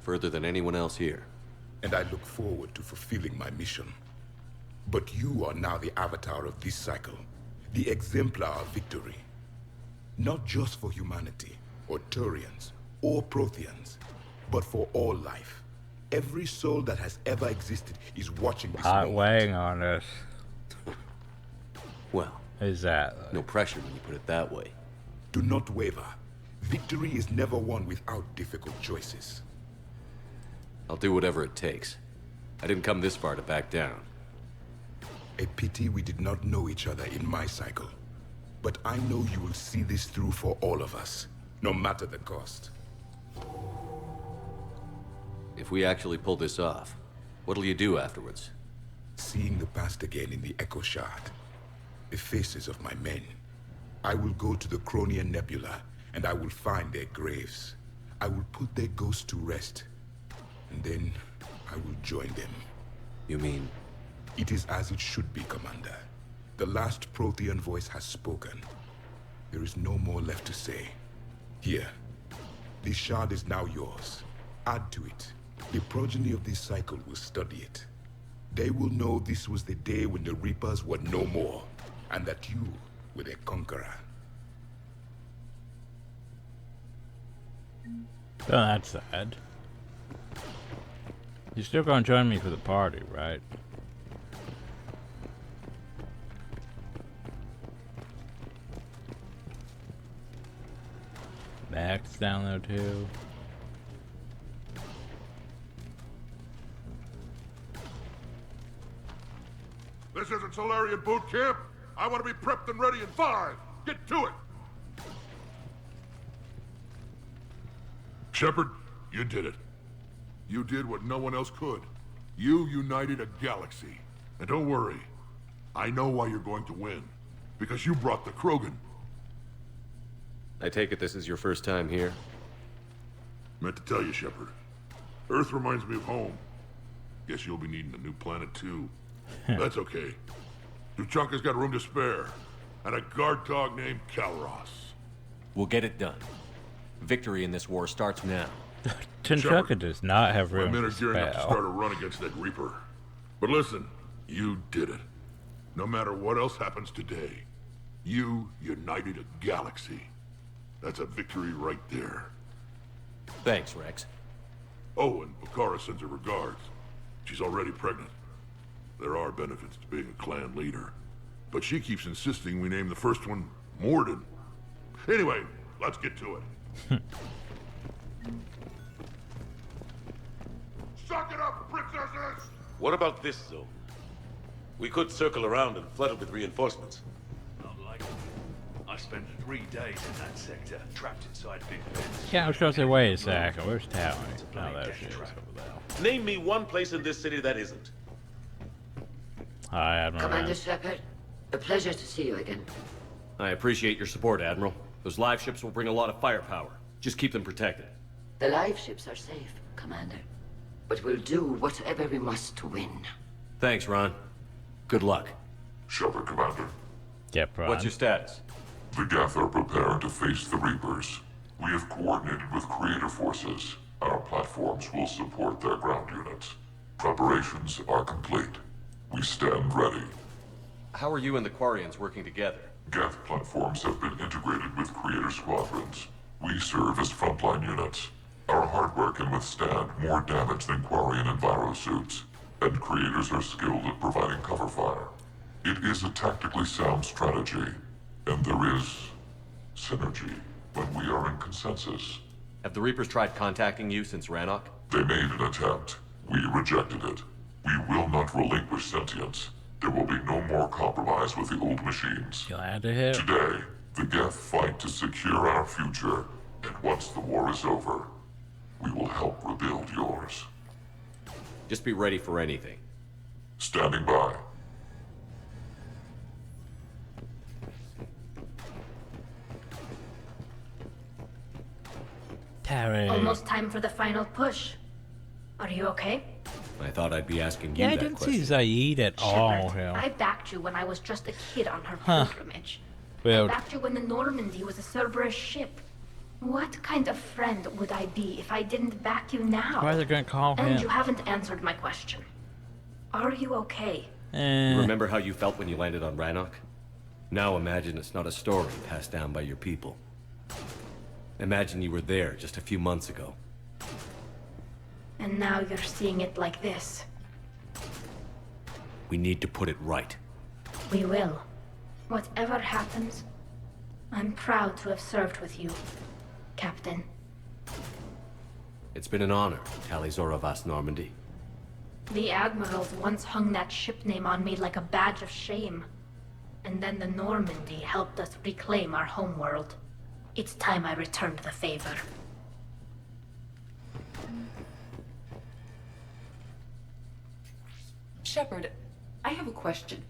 Further than anyone else here. And I look forward to fulfilling my mission. But you are now the avatar of this cycle. The exemplar of victory. Not just for humanity, or Turians, or Protheans, but for all life. Every soul that has ever existed is watching this Not moment. weighing on us. Well, is that no pressure when you put it that way. Do not waver. Victory is never won without difficult choices. I'll do whatever it takes. I didn't come this far to back down. A pity we did not know each other in my cycle. But I know you will see this through for all of us, no matter the cost. If we actually pull this off, what'll you do afterwards? Seeing the past again in the Echo Shard, the faces of my men. I will go to the Cronian Nebula, and I will find their graves. I will put their ghosts to rest, and then I will join them. You mean? It is as it should be, Commander. The last Prothean voice has spoken. There is no more left to say. Here, this shard is now yours. Add to it. The progeny of this cycle will study it. They will know this was the day when the Reapers were no more, and that you were their conqueror. Oh, that's sad. You're still gonna join me for the party, right? Max down there too. This isn't Solarian boot camp. I want to be prepped and ready in 5. Get to it. Shepard, you did it. You did what no one else could. You united a galaxy. And don't worry, I know why you're going to win. Because you brought the Krogan. I take it this is your first time here? Meant to tell you, Shepard. Earth reminds me of home. Guess you'll be needing a new planet, too. That's okay. Tuchanka's got room to spare. And a guard dog named Kalros. We'll get it done. Victory in this war starts now. Tuchanka does not have My room men to are gearing up to spare. start a run against that Reaper. But listen, you did it. No matter what else happens today, you united a galaxy. That's a victory right there. Thanks, Rex. Oh, and Bakara sends her regards. She's already pregnant. There are benefits to being a clan leader. But she keeps insisting we name the first one Morden. Anyway, let's get to it. Suck it up, princesses! What about this zone? We could circle around and flood it with reinforcements. Not likely. I spent 3 days in that sector, trapped inside big beds. Yeah, I was gonna say, wait a second, where's Tower? Oh, there she is over there. Name me one place in this city that isn't. Hi, Admiral. Commander Shepard, a pleasure to see you again. I appreciate your support, Admiral. Those live ships will bring a lot of firepower. Just keep them protected. The live ships are safe, Commander. But we'll do whatever we must to win. Thanks, Ron. Good luck. Shepard, Commander. Yep, Ron. What's your status? The Geth are preparing to face the Reapers. We have coordinated with Creator Forces. Our platforms will support their ground units. Preparations are complete. We stand ready. How are you and the Quarians working together? Geth platforms have been integrated with Creator squadrons. We serve as frontline units. Our hardware can withstand more damage than Quarian and Viro suits, and Creators are skilled at providing cover fire. It is a tactically sound strategy, and there is synergy when we are in consensus. Have the Reapers tried contacting you since Rannoch? They made an attempt. We rejected it. We will not relinquish sentience. There will be no more compromise with the old machines. Glad to hear. Today, the Geth fight to secure our future, and once the war is over, we will help rebuild yours. Just be ready for anything. Standing by. Terry. Almost time for the final push. Are you okay? I thought I'd be asking you Yeah, I that didn't question. see Zaid at all. Shepard, I backed you when I was just a kid on her Huh. pilgrimage. Well, I backed you when the Normandy was a Cerberus ship. What kind of friend would I be if I didn't back you now? why are they gonna call And him? you haven't answered my question. Are you okay? You remember how you felt when you landed on Rannoch? Now imagine it's not a story passed down by your people. Imagine you were there just a few months ago. And now you're seeing it like this. We need to put it right. We will. Whatever happens, I'm proud to have served with you, Captain. It's been an honor, Talizora Vas Normandy. The Admirals once hung that ship name on me like a badge of shame. And then the Normandy helped us reclaim our homeworld. It's time I returned the favor. Shepard, I have a question.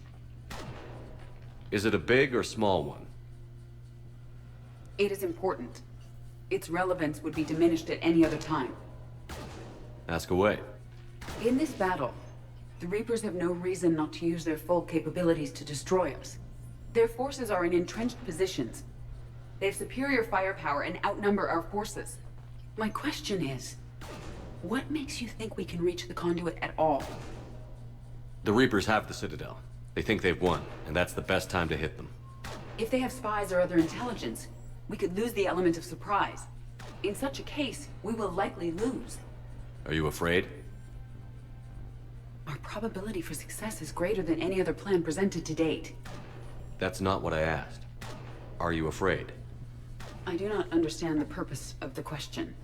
Is it a big or small one? It is important. Its relevance would be diminished at any other time. Ask away. In this battle, the Reapers have no reason not to use their full capabilities to destroy us. Their forces are in entrenched positions. They have superior firepower and outnumber our forces. My question is, what makes you think we can reach the conduit at all? The Reapers have the Citadel. They think they've won, and that's the best time to hit them. If they have spies or other intelligence, we could lose the element of surprise. In such a case, we will likely lose. Are you afraid? Our probability for success is greater than any other plan presented to date. That's not what I asked. Are you afraid? I do not understand the purpose of the question.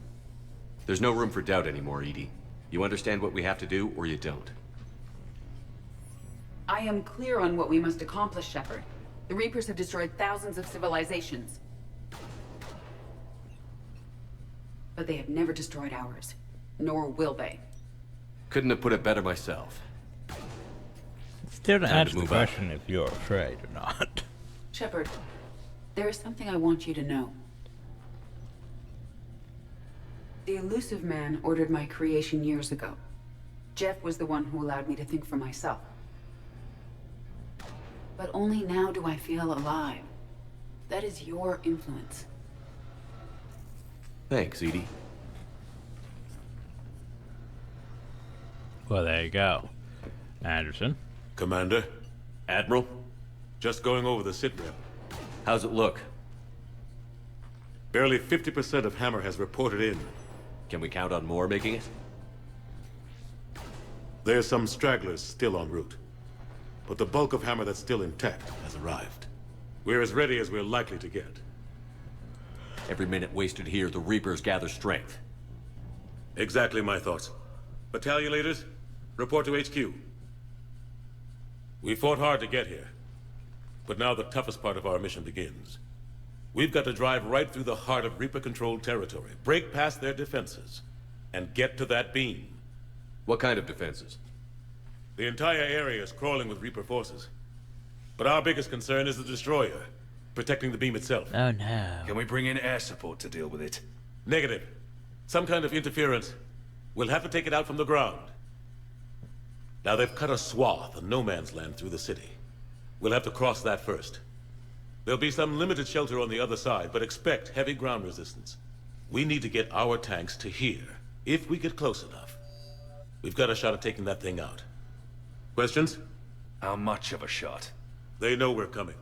There's no room for doubt anymore, Edie. You understand what we have to do, or you don't. I am clear on what we must accomplish, Shepard. The Reapers have destroyed thousands of civilizations. But they have never destroyed ours. Nor will they. Couldn't have put it better myself. Still to Time to answer the move out. question if you're afraid or not. Shepard, there is something I want you to know. The Elusive Man ordered my creation years ago. Jeff was the one who allowed me to think for myself. But only now do I feel alive. That is your influence. Thanks, Edie. Well, there you go. Anderson. Commander? Admiral? Just going over the sitrep. How's it look? Barely 50% of Hammer has reported in. Can we count on more making it? There's some stragglers still en route. But the bulk of Hammer that's still intact has arrived. We're as ready as we're likely to get. Every minute wasted here, the Reapers gather strength. Exactly my thoughts. Battalion leaders, report to HQ. We fought hard to get here. But now the toughest part of our mission begins. We've got to drive right through the heart of Reaper-controlled territory, break past their defenses, and get to that beam. What kind of defenses? The entire area is crawling with Reaper forces. But our biggest concern is the destroyer, protecting the beam itself. Oh no. Can we bring in air support to deal with it? Negative. Some kind of interference. We'll have to take it out from the ground. Now they've cut a swath of no man's land through the city. We'll have to cross that first. There'll be some limited shelter on the other side, but expect heavy ground resistance. We need to get our tanks to here, if we get close enough. We've got a shot at taking that thing out. Questions? How much of a shot? They know we're coming.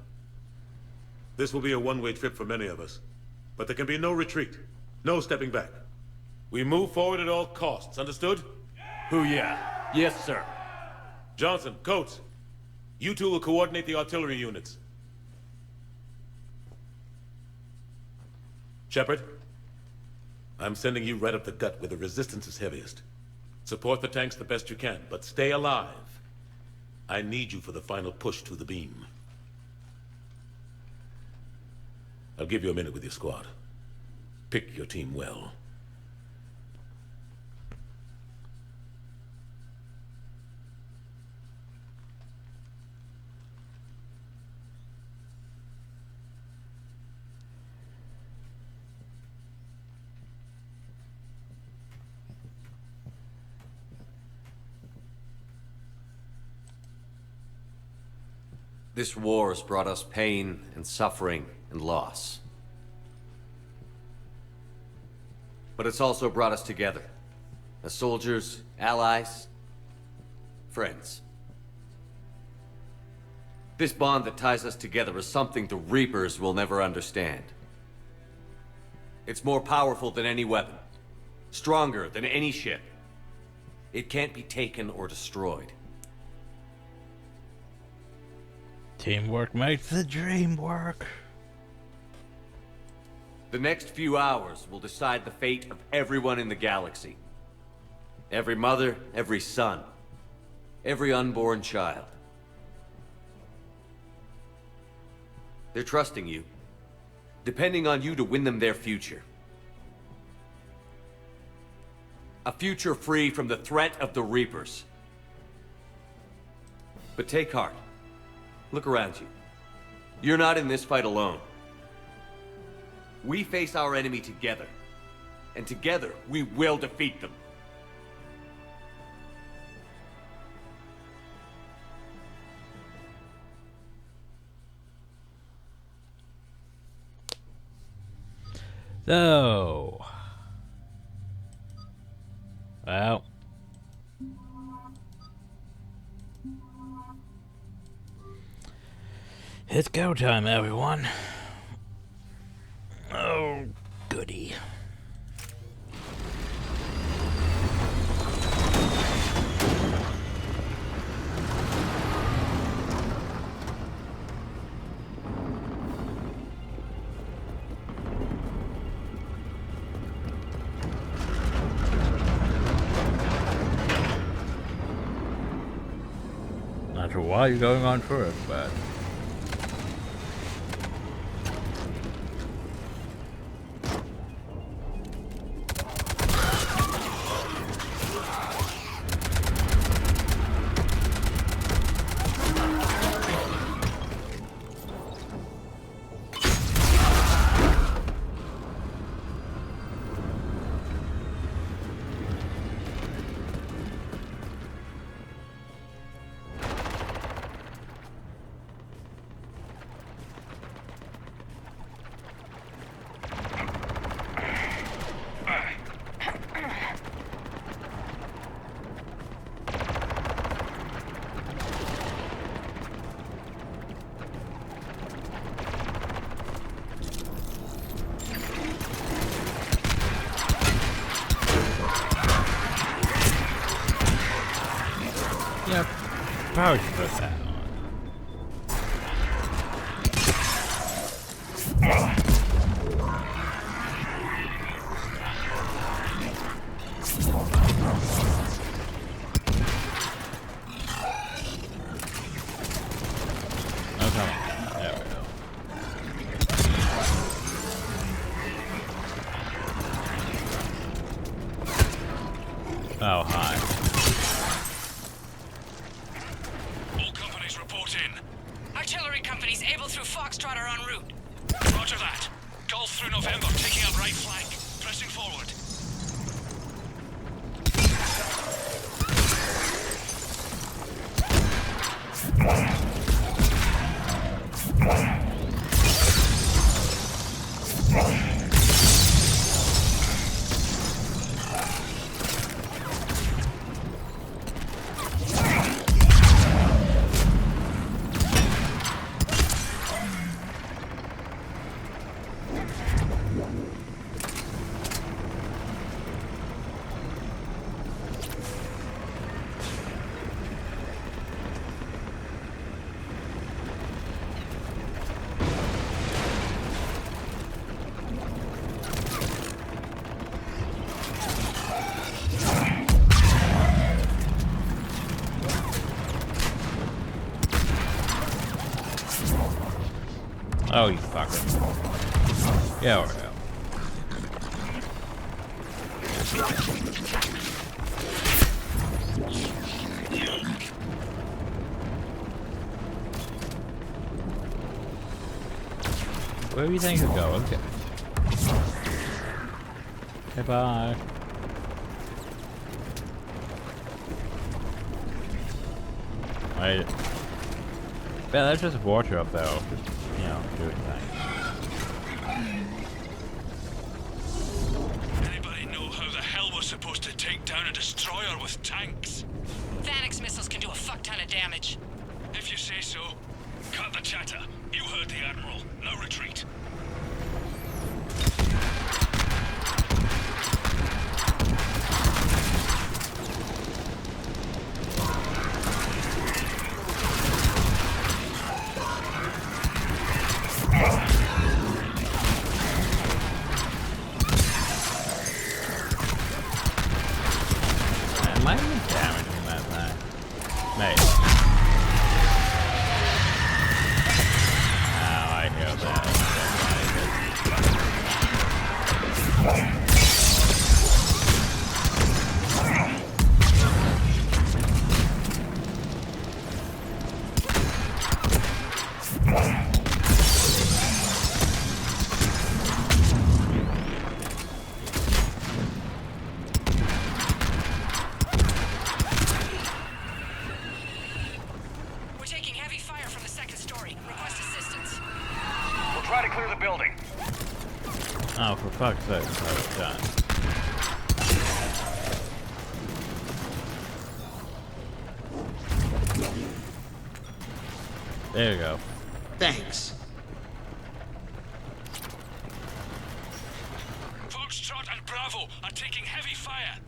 This will be a one-way trip for many of us. But there can be no retreat. No stepping back. We move forward at all costs, understood? Who, yeah? Yes, sir. Johnson, Coates, you two will coordinate the artillery units. Shepard, I'm sending you right up the gut where the resistance is heaviest. Support the tanks the best you can, but stay alive. I need you for the final push to the beam. I'll give you a minute with your squad. Pick your team well. This war has brought us pain and suffering and loss. But it's also brought us together. As soldiers, allies, friends. This bond that ties us together is something the Reapers will never understand. It's more powerful than any weapon. Stronger than any ship. It can't be taken or destroyed. Teamwork makes the dream work. The next few hours will decide the fate of everyone in the galaxy. Every mother, every son, every unborn child. They're trusting you, depending on you to win them their future. A future free from the threat of the Reapers. But take heart. Look around you. You're not in this fight alone. We face our enemy together. And together, we will defeat them. So, well, it's go time, everyone. Oh, goody. Not sure why you're going on first, but probably should put that on. Okay. There we go. Oh, hi. All companies report in. Artillery companies able through Foxtrot are en route. Roger that. Golf through November, taking up right flank. Pressing forward. Oh, you fucker. Yeah, over there. Where do you think you'll go? Okay. Okay, bye. Wait. Yeah, that's just a wardrobe though. Just, you know, doing things. Anybody know how the hell we're supposed to take down a destroyer with tanks? Vanix missiles can do a fuck ton of damage. If you say so. Cut the chatter. You heard the Admiral. No retreat. Am I even damaging that thing? Maybe. Oh, I hear that. We're taking heavy fire from the second story. Request assistance. We'll try to clear the building. Oh, for fuck's sake, I was done. There you go. Thanks. Foxtrot and Bravo are taking heavy fire.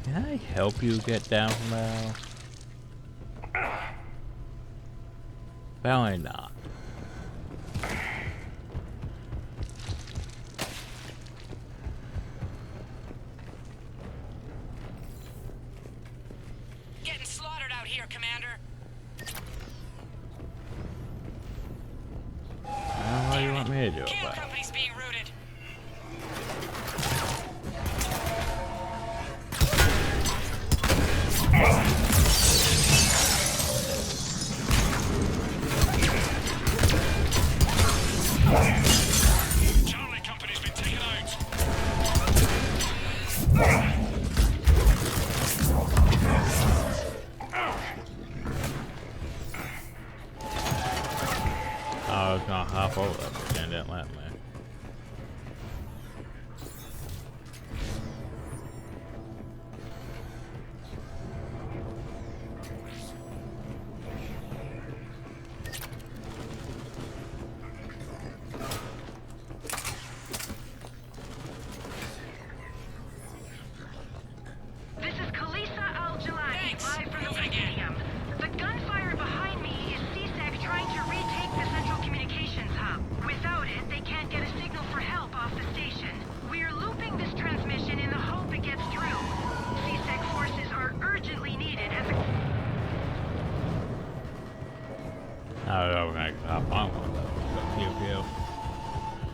Can I help you get down from there? Apparently not. Getting slaughtered out here, Commander. What do you want me to do about it? Company's being routed.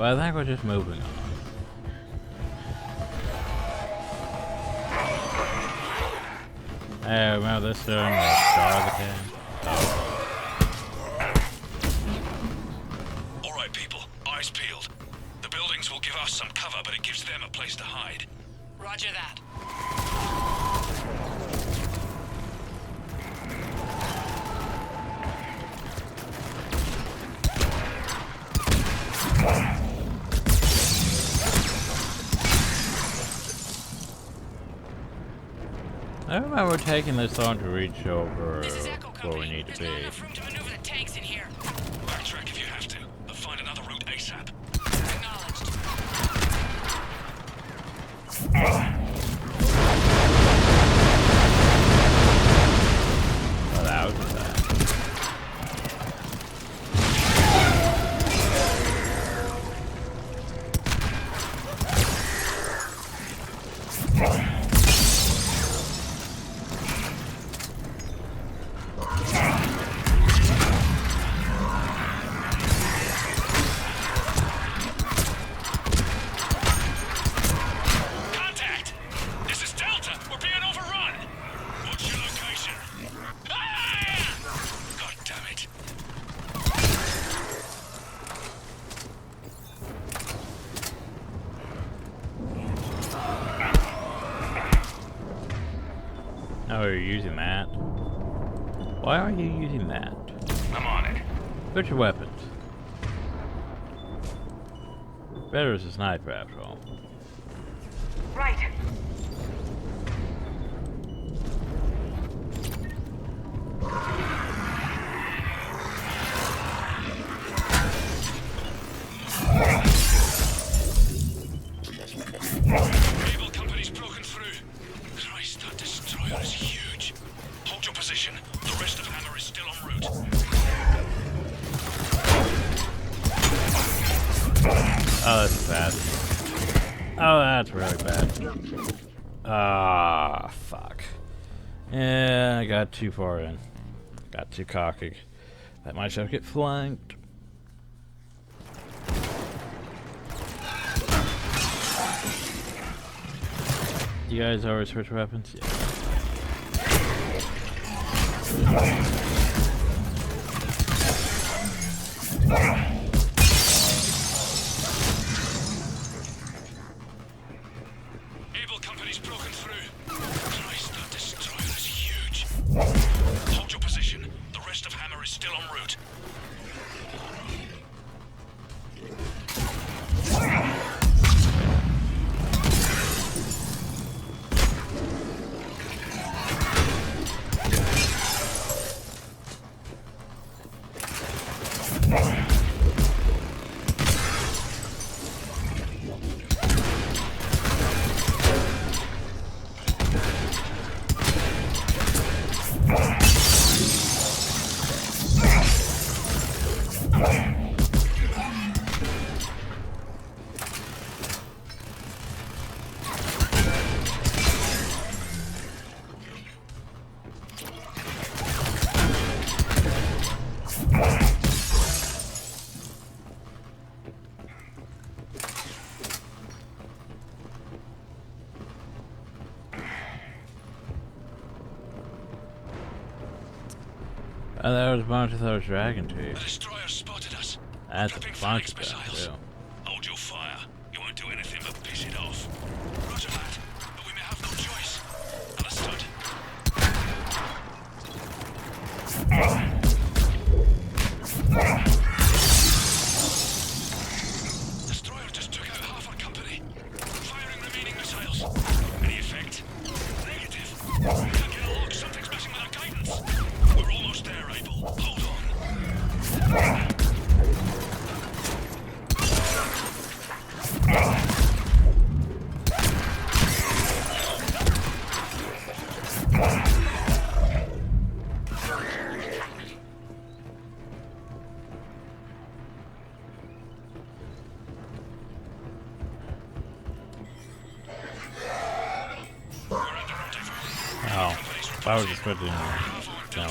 But I think we're just moving on. Hey, remember this during the start of the game? Alright people, eyes peeled. The buildings will give us some cover, but it gives them a place to hide. Roger that. I remember taking this long to reach over where we need to be. Backtrack if you have to, but find another route ASAP. Well, that was bad. Contact! This is Delta! We're being overrun! What's your location? Ah! God damn it. Oh, you're using that? Why are you using that? I'm on it. Switch your weapons. Better as a sniper after all. Right. Able company's broken through. Christ, that destroyer is huge. Hold your position. The rest of Hammer is still en route. Oh, that's bad. Oh, that's really bad. Ah, fuck. Yeah, I got too far in. Got too cocky. Let myself get flanked. You guys always switch weapons? Yeah. Able company's broken through. Christ, that destroyer is huge. Hold your position. The rest of Hammer is still en route. Oh, that was a bunch of those dragon teeth. The destroyer spotted us. That's a bunch of them, missiles. too. Hold your fire. You won't do anything but piss it off. Roger that, but we may have no choice. Understood. Destroyer just took out half our company. Firing remaining missiles. Any effect? Negative. We can't get a lock. Something's messing with our guidance. We're almost there, Abel. Hold on. Oh, I was just putting no.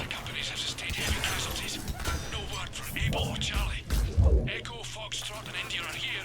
Companies have sustained heavy casualties. No word from Abel or Charlie. Echo, Foxtrot, and India are here,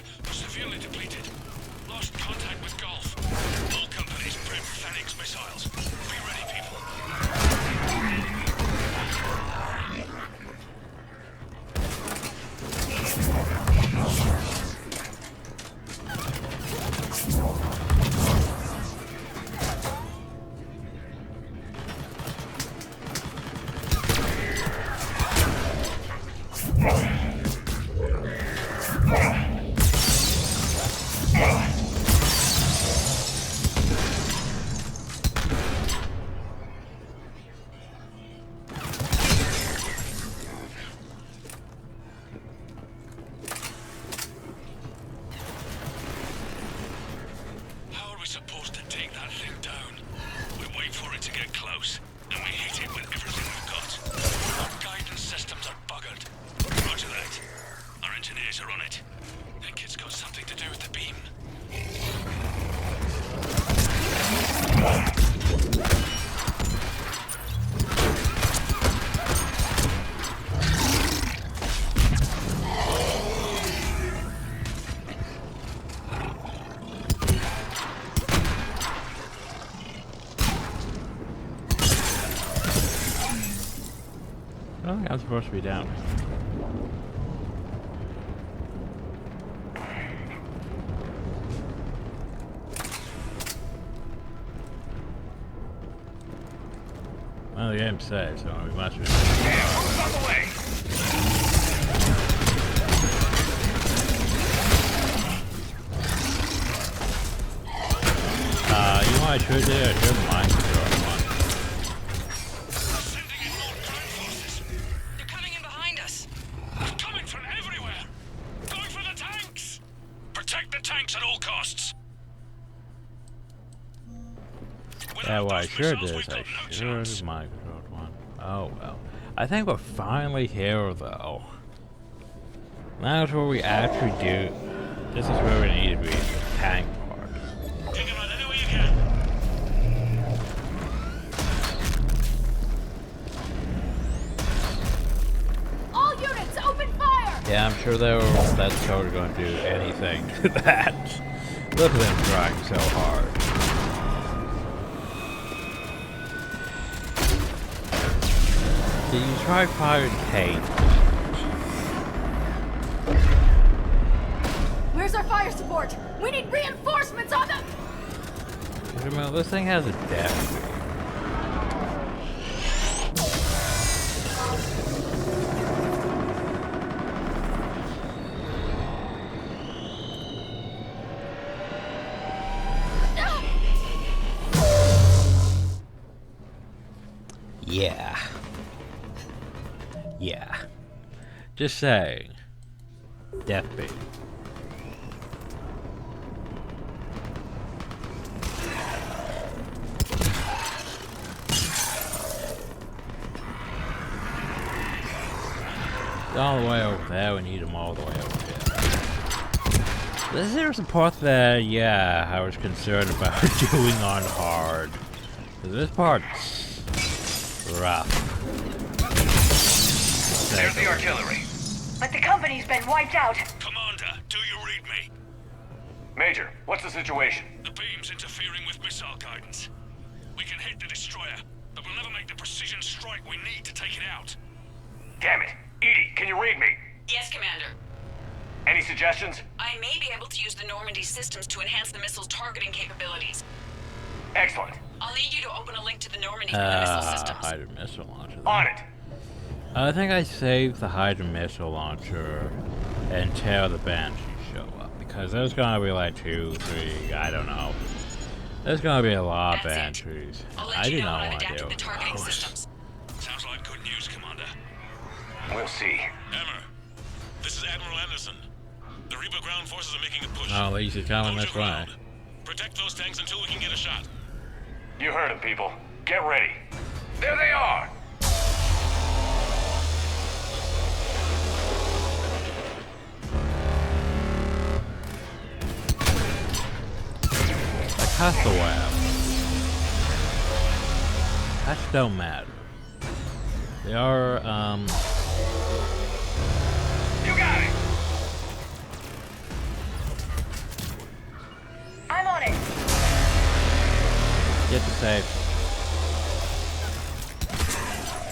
cosmos, and we hit it with everything we've got. Our guidance systems are buggered. Roger that. Our engineers are on it. Think it's got something to do with the beam. I don't think I'm supposed to be down. Well, the game's saved, so we must be. You know what I should do? I should mind control one. They're coming in behind us. They're coming from everywhere. Going for the tanks. Protect the tanks at all costs. Yeah, what I should do is I should mind control one. Oh well. I think we're finally here though. Now it's where we actually do. This is where we need to be, the tank part. Take them out any way you can. All units, open fire! Yeah, I'm sure that's totally going to do anything to that. Look at them trying so hard. Did you try firing hate? Where's our fire support? We need reinforcements on them! Remember, this thing has a death. Yeah. Yeah. Just saying. Death bait. All the way over there, we need them all the way over here. This is the part that, yeah, I was concerned about doing on hard. Because this part's rough. There's the artillery. But the company's been wiped out. Commander, do you read me? Major, what's the situation? The beam's interfering with missile guidance. We can hit the destroyer, but we'll never make the precision strike we need to take it out. Damn it. Edie, can you read me? Yes, Commander. Any suggestions? I may be able to use the Normandy systems to enhance the missile's targeting capabilities. Excellent. I'll need you to open a link to the Normandy from the missile systems. Hydra missile launcher. On it. I think I saved the Hydra missile launcher until the Banshees show up. Because there's gonna be like 2, 3, I don't know. There's gonna be a lot of Banshees. I do not want to deal with those. Sounds like good news, Commander. We'll see. Hammer, this is Admiral Anderson. The Reaper ground forces are making a push. Oh, at least he's coming this way. Protect those tanks until we can get a shot. You heard him, people. Get ready. There they are. That's the web. That don't matter. They are, You got it. I'm on it. Get the safe.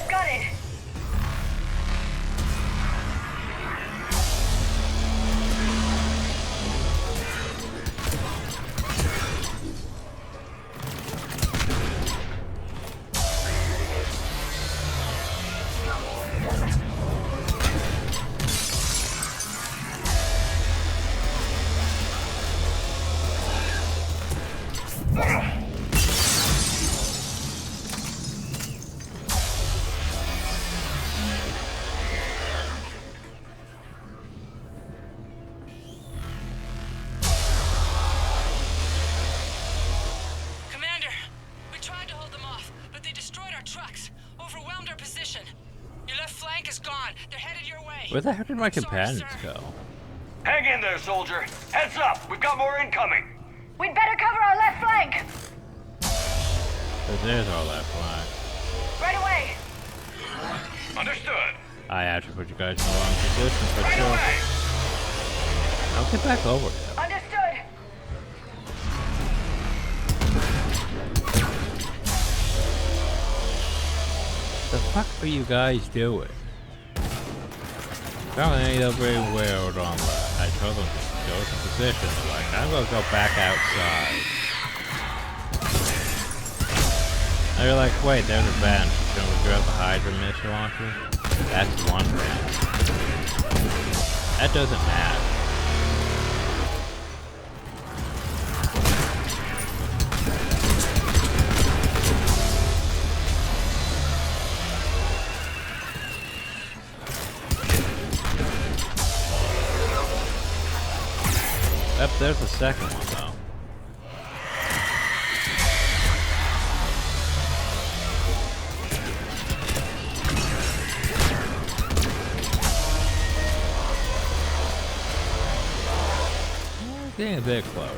Got it. position. Your left flank is gone. They're headed your way. Where the heck did my companions go? Hang in there, soldier. Heads up. We've got more incoming. We'd better cover our left flank. But there's our left flank. Right away. Understood. I have to put you guys in the wrong position for sure. I'll get back over there. Understood. The fuck are you guys doing? Apparently they're very weird on that. I told them to go to position. They're like, I'm gonna go back outside. And you're like, wait, there's a bench. Can we grab the Hydra missile launcher? That's one bench. That doesn't matter. Yep, there's the second one though. Getting a bit close.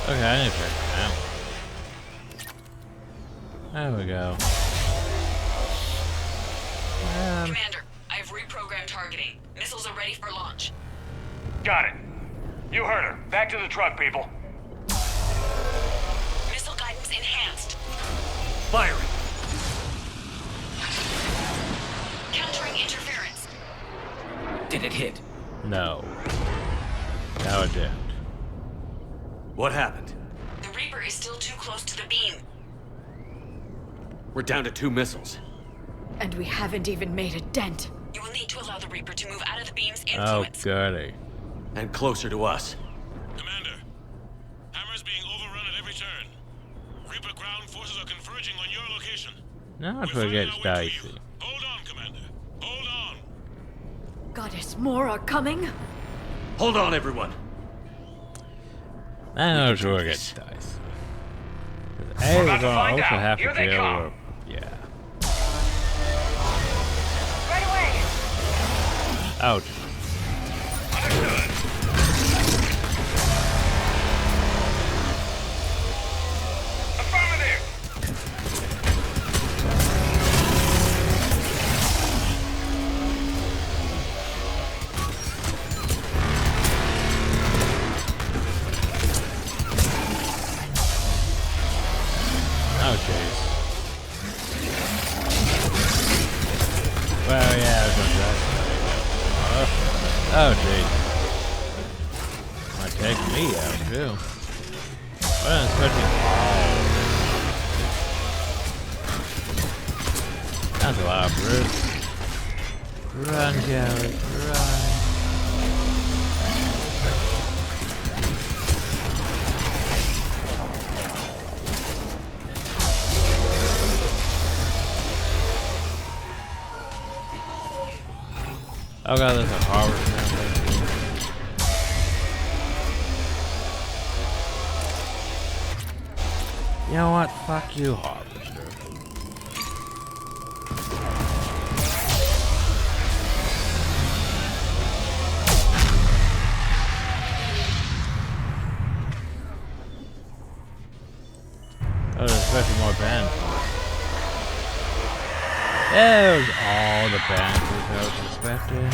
Okay, I need to check it out. There we go. Commander, I've reprogrammed targeting. Missiles are ready for launch. Got it. You heard her. Back to the truck, people. Missile guidance enhanced. Firing. Countering interference. Did it hit? No. No, it didn't. What happened? The Reaper is still too close to the beam. We're down to 2 missiles. And we haven't even made a dent. You will need to allow the Reaper to move out of the beam's Oh, influence. goody. And closer to us. Commander, Hammer's being overrun at every turn. Reaper ground forces are converging on your location. Now it's where it gets dicey. Hold on, Commander. Hold on. Goddess, more are coming? Hold on, everyone. Now it's where it gets dicey. Hey, we're gonna also have to deal with... Yeah. Right away. Ouch. Oh, jeez. Well, yeah, I was gonna try. Oh, jeez. Might take me out, too. Well, especially... That's a lot of brutes. Run, Garrett, run. Oh god, there's a harvest now. You know what? Fuck you, harvester. Oh, there's especially more bands. There's all the bands I was expecting.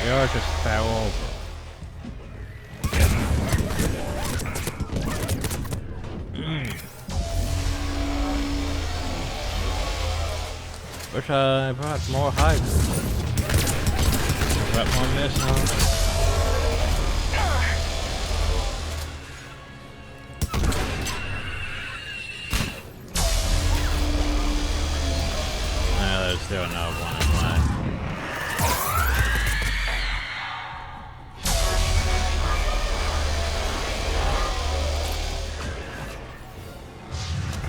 Yours just fell over. Wish I brought more hype. Brought more missiles. There's still another one in line.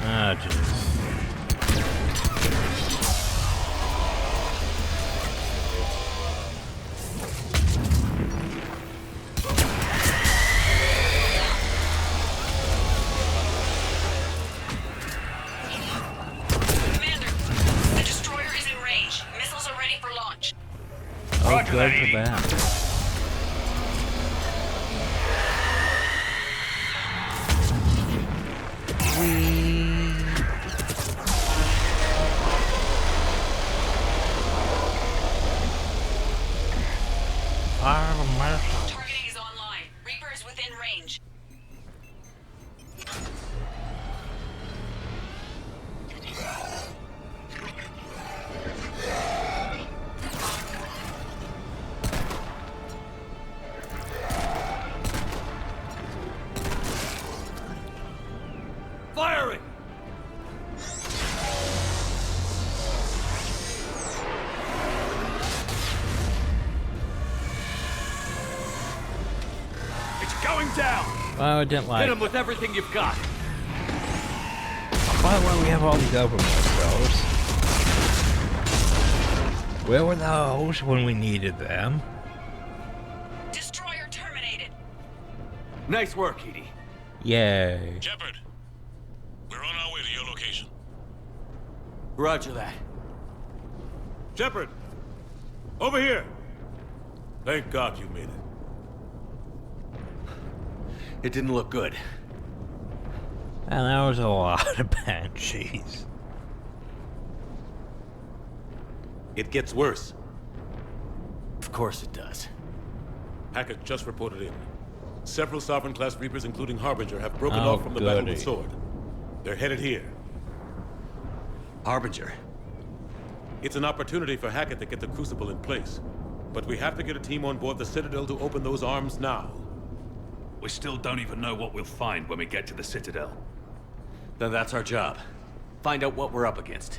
Ah, jeez. Oh, good for that. Targeting is online. Reaper is within range. Firing! It's going down! Well, I didn't like. Hit him with everything you've got. Why don't we have all these overlords, fellas? Where were those when we needed them? Destroyer terminated. Nice work, Edie. Yay. Shepard, we're on our way to your location. Roger that. Shepard! Over here! Thank God you made it. It didn't look good. And that was a lot of banshees. It gets worse. Of course it does. Hackett just reported in. Several Sovereign-class Reapers, including Harbinger, have broken Oh, off from the battle goody. with Sword. They're headed here. Harbinger. It's an opportunity for Hackett to get the Crucible in place. But we have to get a team on board the Citadel to open those arms now. We still don't even know what we'll find when we get to the Citadel. Then that's our job. Find out what we're up against.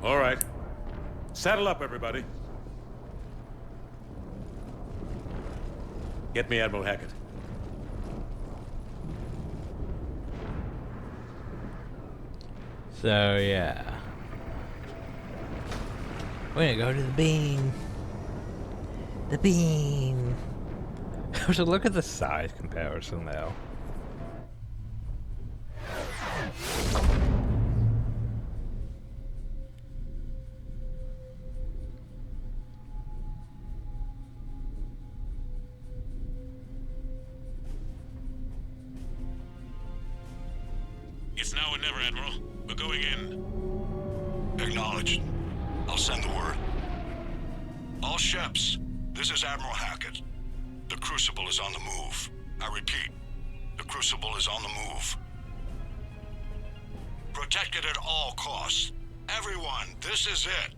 All right. Saddle up, everybody. Get me Admiral Hackett. So, yeah. We're gonna go to the beam. The beam. So look at the size comparison now. It's now or never, Admiral. We're going in. Acknowledged. I'll send the word. All ships, this is Admiral Hackett. The Crucible is on the move. I repeat, the Crucible is on the move. Protect it at all costs. Everyone, this is it.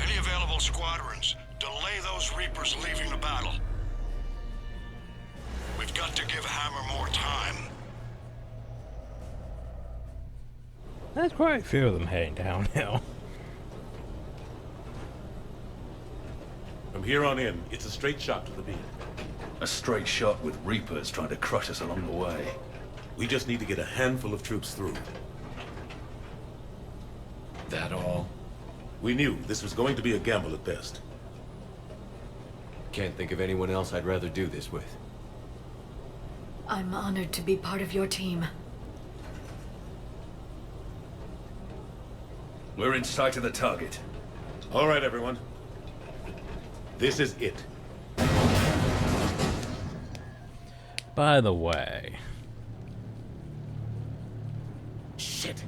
Any available squadrons, delay those Reapers leaving the battle. We've got to give Hammer more time. There's quite a few of them heading downhill. From here on in, it's a straight shot to the beam. A straight shot with Reapers trying to crush us along the way. We just need to get a handful of troops through. That all? We knew this was going to be a gamble at best. Can't think of anyone else I'd rather do this with. I'm honored to be part of your team. We're in sight of the target. All right, everyone. This is it. By the way. Shit.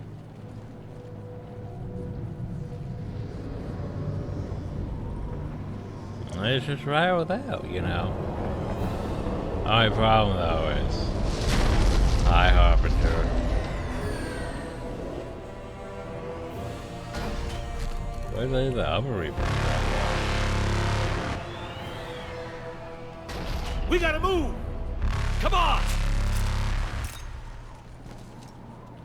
Let's just ride without, you know. Only problem though is High Harbinger. Where's the other Reaper? We gotta move! Come on!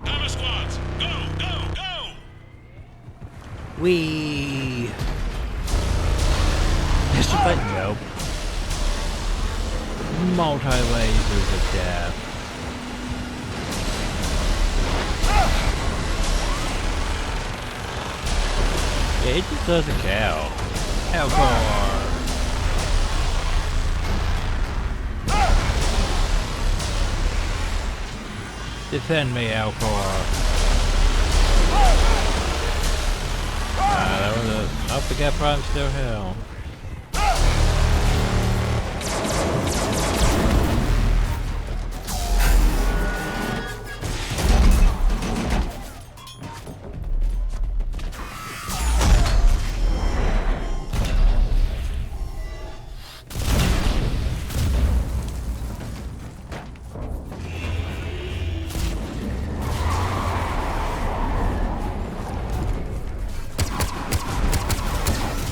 Hammer squads, go, go, go! Wee. It's just like nope. Multi-lasers of death. Yeah, it just doesn't count. How far? Defend me, Alcor. That was a... I forget Prime still hell.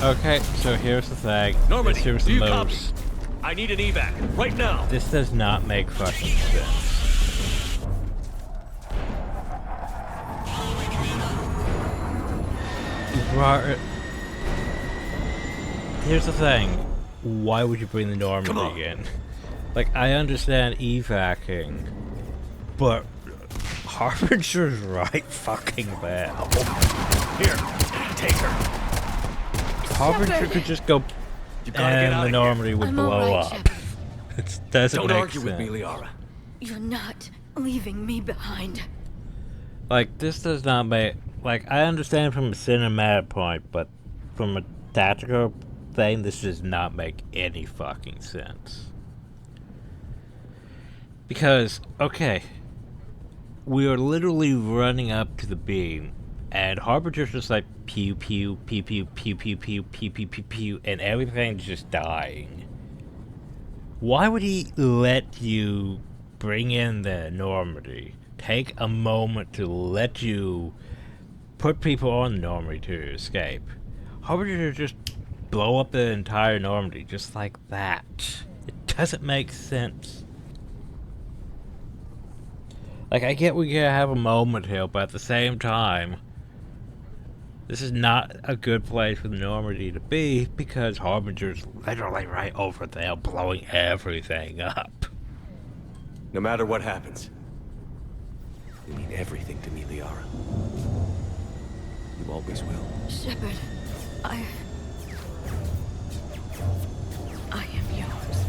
Okay, so here's the thing. Normandy, here's do the you copy? moves. I need an evac, right now. This does not make fucking sense. Here's the thing. Why would you bring the Normandy in? Like, I understand evacing, but Harbinger's right fucking well. Here, take her. Harbinger could just go and the Normandy would blow right, up. It doesn't Don't make argue sense. with me, Liara. You're not leaving me behind. Like, this does not make... Like, I understand from a cinematic point, but from a tactical thing, this does not make any fucking sense. Because, okay, we are literally running up to the beam, and Harbinger's just like pew pew pew pew pew pew pew pew pew pew pew, and everything's just dying. Why would he let you bring in the Normandy? Take a moment to let you put people on the Normandy to escape. Harbinger just blow up the entire Normandy just like that. It doesn't make sense. Like, I get we gotta have a moment here, but at the same time, this is not a good place for the Normandy to be because Harbinger's literally right over there blowing everything up. No matter what happens, you mean everything to me, Liara. You always will. Shepard, I am yours.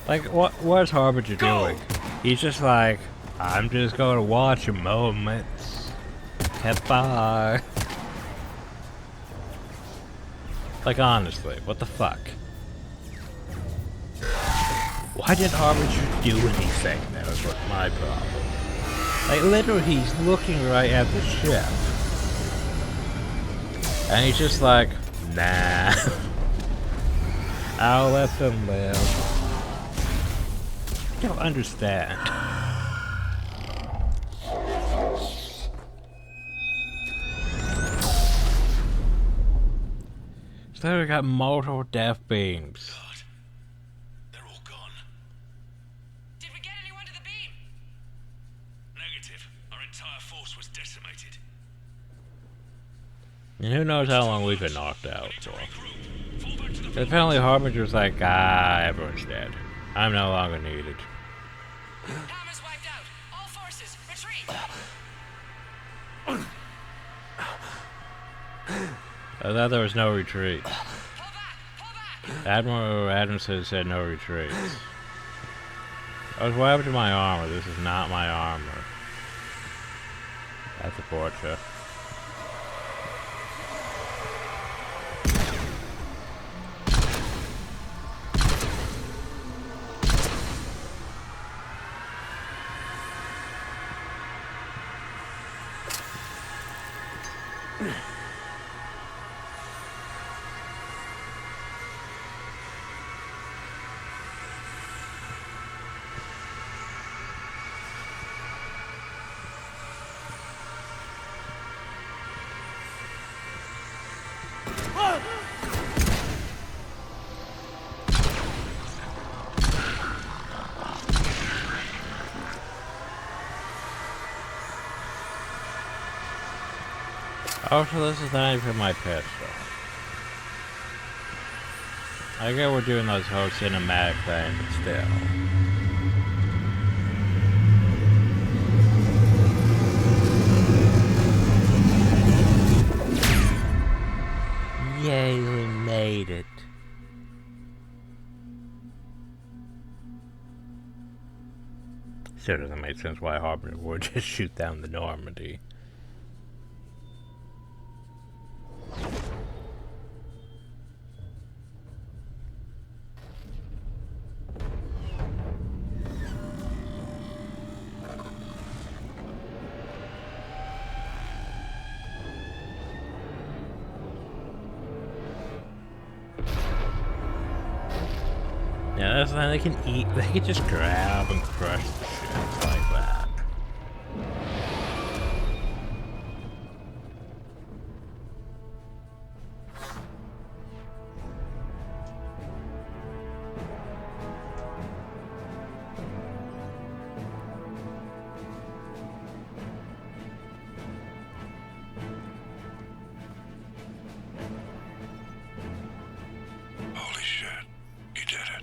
Like, what's Harbinger doing? He's just like, I'm just gonna watch a moment. Goodbye. Like, honestly, what the fuck? Why didn't Harbinger do anything? That was what my problem. Like, literally, he's looking right at the ship. And he's just like, nah. I'll let them live. I don't understand. So we got multiple death beams. God, they're all gone. Did we get anyone to the beam? Negative. Our entire force was decimated. And who knows how long we've been knocked out for. Apparently Harbinger's like, everyone's dead. I'm no longer needed. Hammer's wiped out. All forces, retreat. I thought there was no retreat. Admiral Adamson said no retreat. What happened to my armor? This is not my armor. That's a torture. Oh, so this is not even my pistol. I get we're doing those whole cinematic thing, but still. Yay, we made it. Still doesn't make sense why Harper would just shoot down the Normandy. Yeah, that's how they can eat. They can just grab and crush the shit like that. Holy shit. You did it.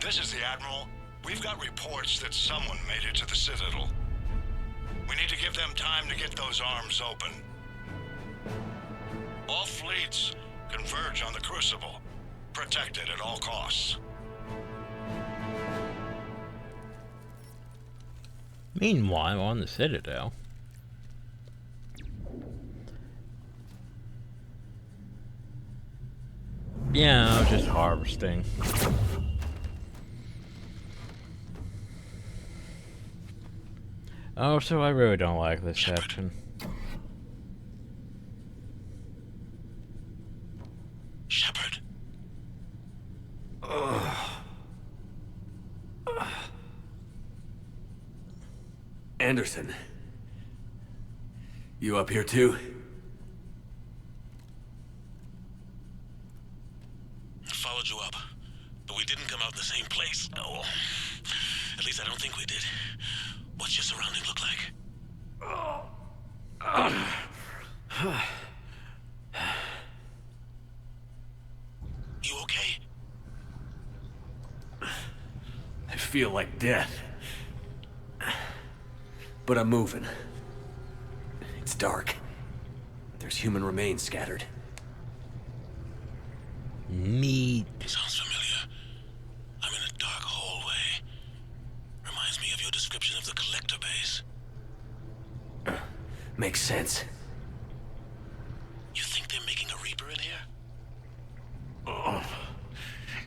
This is the Admiral. We've got reports that someone made it to the Citadel. We need to give them time to get those arms open. All fleets converge on the Crucible. Protect it at all costs. Meanwhile, on the Citadel. Yeah, I was just harvesting. Oh, so I really don't like this section. Shepard. Anderson. You up here too? Followed you up, but we didn't come out in the same place. Oh, at least I don't think we did. What's your surrounding look like? You okay? I feel like death. But I'm moving. It's dark. There's human remains scattered. Meat. Sounds familiar. I'm in a dark hallway. Reminds me of your description of the collector base. Makes sense. You think they're making a Reaper in here?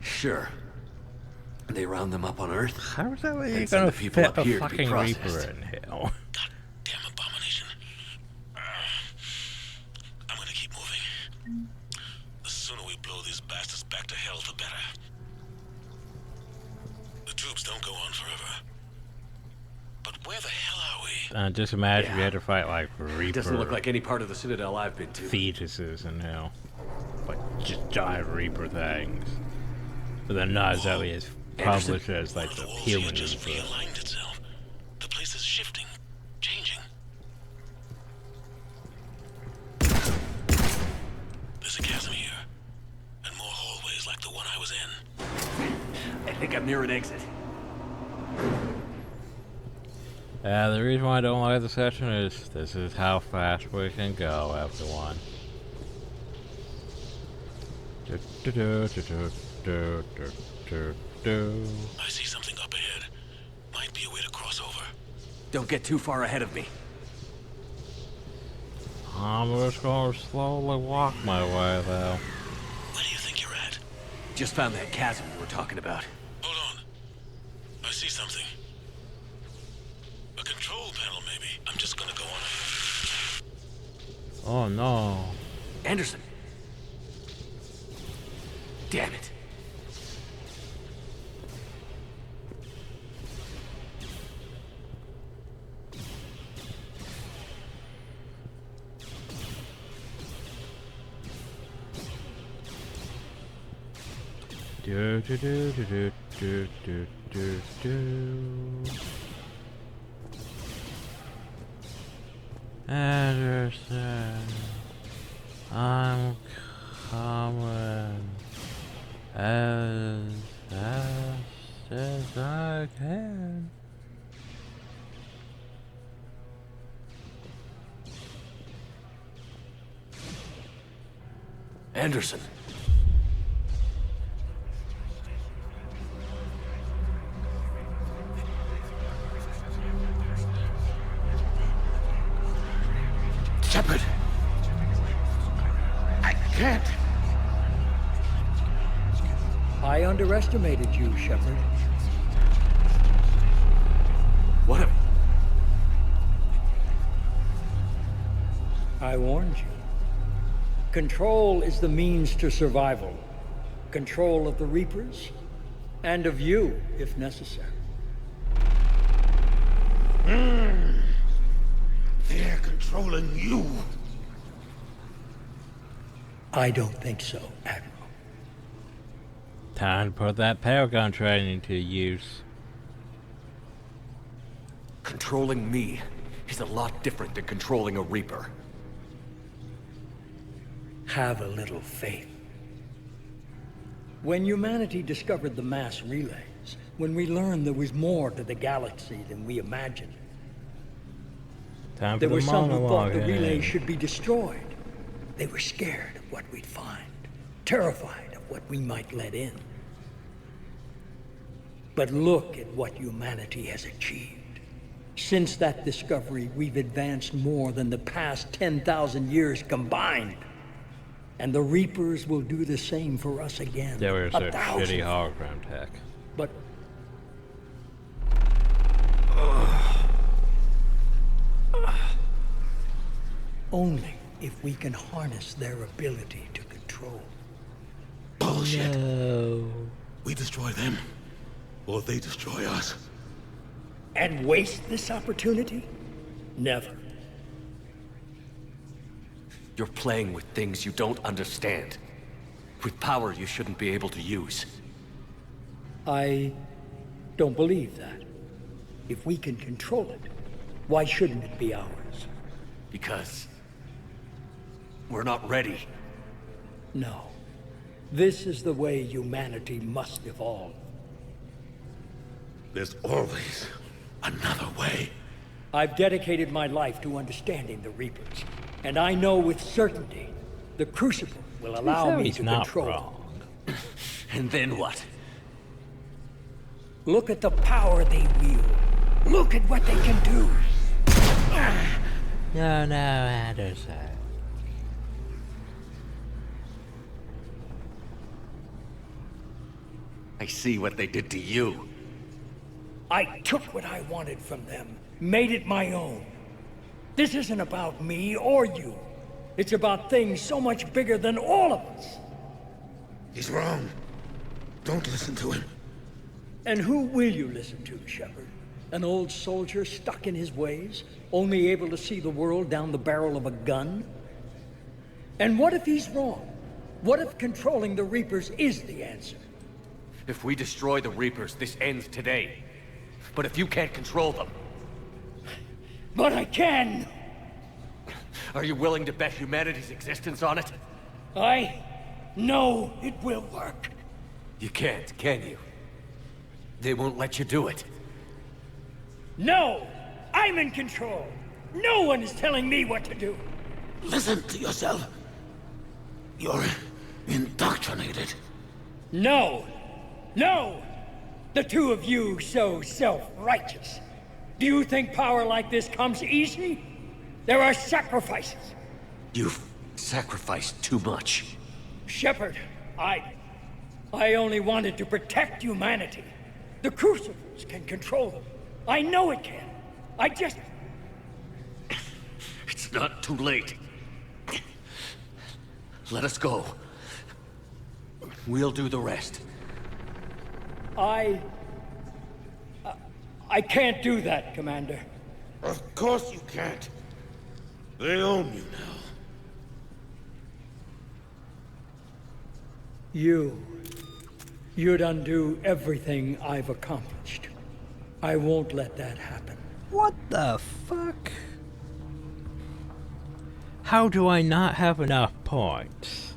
Sure. They round them up on Earth. How is that way you're and send gonna the people fit up a here to be fucking Reaper processed. in hell? Damn abomination. I'm gonna keep moving. The sooner we blow these bastards back to hell, the better. The troops don't go on forever. But where the hell are we? Just imagine you had to fight like Reaper. Doesn't look like any part of the Citadel I've been to. Fetuses in hell. Like just giant Reaper things. But they're not exactly as published as like the human just Reaper. realigned itself. The place is shifting, changing. There's a chasm here, and more hallways like the one I was in. I think I'm near an exit. The reason why I don't like the section is this is how fast we can go, everyone. I see something up ahead. Might be a way to cross over. Don't get too far ahead of me. I'm just gonna slowly walk my way, though. Where do you think you're at? Just found that chasm we were talking about. Hold on. I see something. A control panel, maybe. I'm just gonna go on ahead. Oh no. Anderson. Damn it. Do do do do do do do do. Anderson, I'm coming as fast as I can. Anderson. Shepard! I can't! I underestimated you, Shepard. What have... I warned you. Control is the means to survival. Control of the Reapers, and of you, if necessary. They're controlling you. I don't think so, Admiral. Time to put that Paragon training to use. Controlling me is a lot different than controlling a Reaper. Have a little faith. When humanity discovered the mass relays, when we learned there was more to the galaxy than we imagined, Time for there the were some who thought the monologue. relays should be destroyed. They were scared of what we'd find, terrified of what we might let in. But look at what humanity has achieved. Since that discovery, we've advanced more than the past 10,000 years combined. And the Reapers will do the same for us again. There was a 1,000. shitty hologram tech. But only if we can harness their ability to control. Bullshit. No. We destroy them, or they destroy us. And waste this opportunity? Never. You're playing with things you don't understand. With power you shouldn't be able to use. I don't believe that. If we can control it, why shouldn't it be ours? Because... we're not ready. No. This is the way humanity must evolve. There's always another way. I've dedicated my life to understanding the Reapers, and I know with certainty the Crucible will allow me to control them. And then what? Look at the power they wield. Look at what they can do. No, no, Anderson. I see what they did to you. I took what I wanted from them, made it my own. This isn't about me or you. It's about things so much bigger than all of us. He's wrong. Don't listen to him. And who will you listen to, Shepard? An old soldier stuck in his ways, only able to see the world down the barrel of a gun? And what if he's wrong? What if controlling the Reapers is the answer? If we destroy the Reapers, this ends today. But if you can't control them... But I can! Are you willing to bet humanity's existence on it? I know it will work. You can't, can you? They won't let you do it. No! I'm in control! No one is telling me what to do! Listen to yourself. You're indoctrinated. No! No! The two of you so self-righteous. Do you think power like this comes easy? There are sacrifices. You've sacrificed too much. Shepard, I only wanted to protect humanity. The Crucibles can control them. I know it can. I just... It's not too late. Let us go. We'll do the rest. I can't do that, Commander. Of course you can't. They own you now. You'd undo everything I've accomplished. I won't let that happen. What the fuck? How do I not have enough points?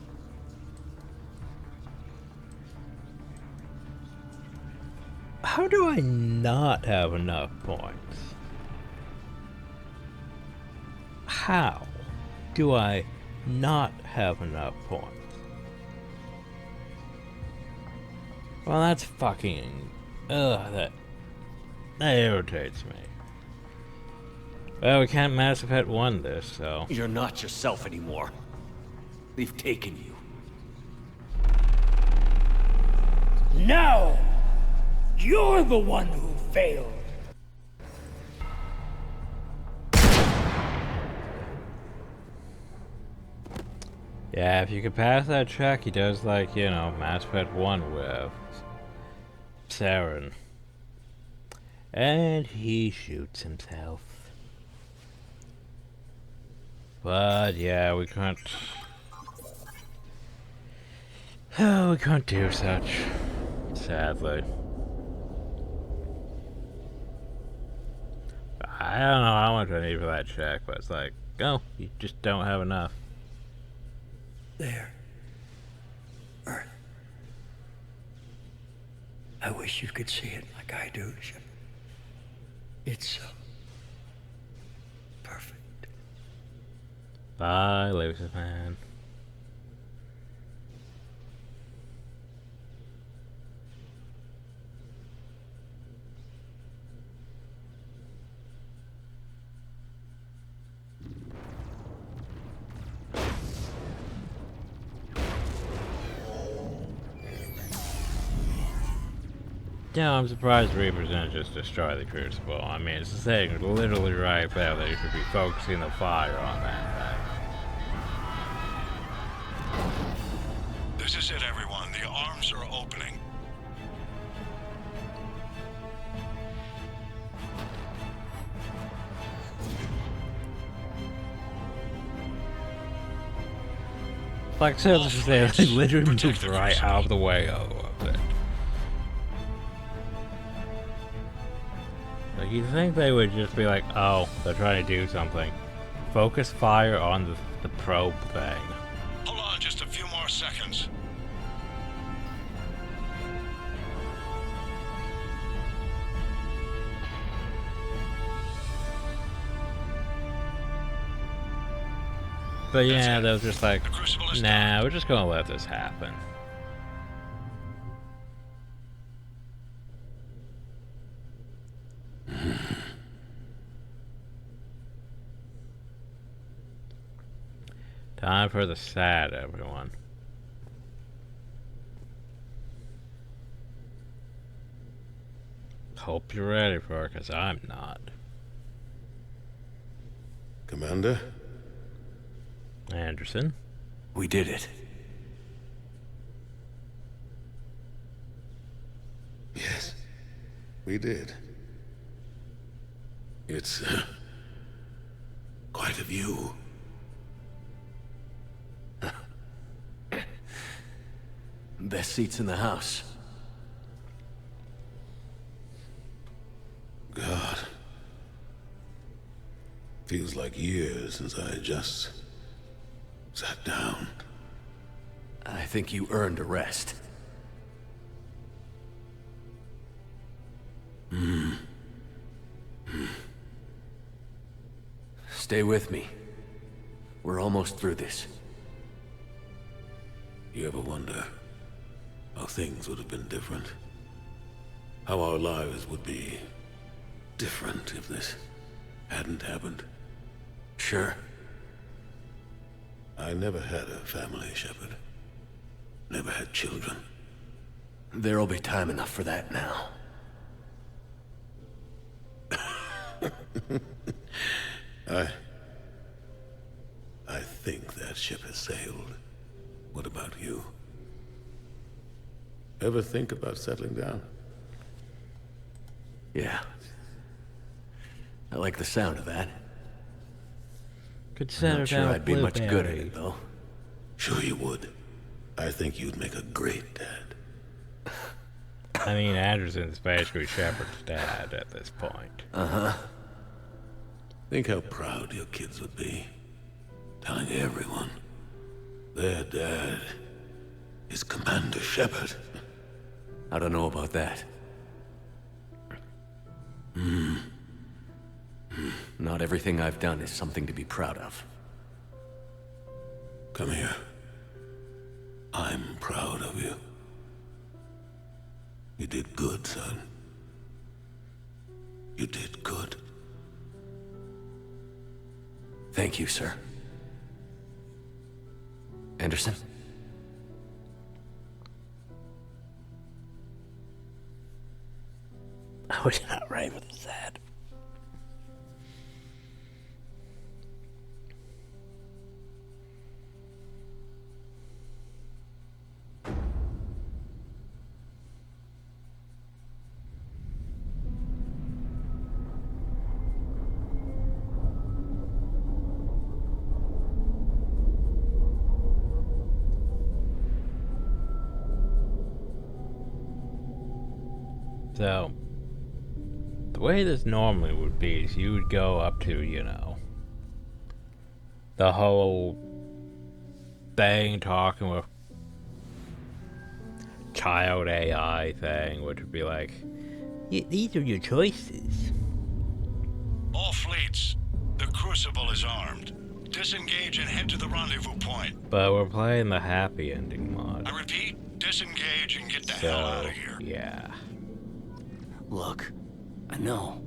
How do I not have enough points? How do I not have enough points? Well, that's fucking... Ugh, that irritates me. Well, we can't Mass Effect 1 this, so... You're not yourself anymore. They've taken you. Now, you're the one who failed. Yeah, if you could pass that check, he does like, you know, Mass Effect 1 with Saren. And he shoots himself. But yeah, we can't... Oh, we can't do such. Sadly. I don't know how much I need for that check, but it's like, oh, you just don't have enough. There. Earth. I wish you could see it like I do, Shepard. It's so perfect. Bye, Lucifer. Yeah, I'm surprised Reapers didn't just destroy the Crucible. I mean, it's saying literally right there that you should be focusing the fire on that thing. This is it, everyone. The arms are opening. Like, so they literally moved right out of the way of it. Like, you'd think they would just be like, oh, they're trying to do something. Focus fire on the probe thing. Hold on just a few more seconds. But yeah, they were just like, nah, we're just gonna let this happen. Time for the sad, everyone. Hope you're ready for it, 'cause I'm not. Commander? Anderson? We did it. Yes, we did. It's quite a view. Best seats in the house. God. Feels like years since I just sat down. I think you earned a rest. Stay with me. We're almost through this. You ever wonder how things would have been different? How our lives would be different if this hadn't happened? Sure. I never had a family, Shepard. Never had children. There'll be time enough for that now. I think that ship has sailed. What about you? Ever think about settling down? Yeah. I like the sound of that. Consider I'm not sure I'd be much good at it, though. Sure you would. I think you'd make a great dad. I mean, Anderson's basically Shepard's dad at this point. Uh-huh. Think how proud your kids would be. Telling everyone their dad is Commander Shepard. I don't know about that. Not everything I've done is something to be proud of. Come here. I'm proud of you. You did good, son. You did good. Thank you, sir. Anderson? I was outright with that. So, the way this normally would be is you would go up to, you know, the whole thing talking with child AI thing, which would be like, these are your choices. All fleets, the Crucible is armed. Disengage and head to the rendezvous point. But we're playing the happy ending mod. I repeat, disengage and get the hell out of here. Yeah. Look, I know.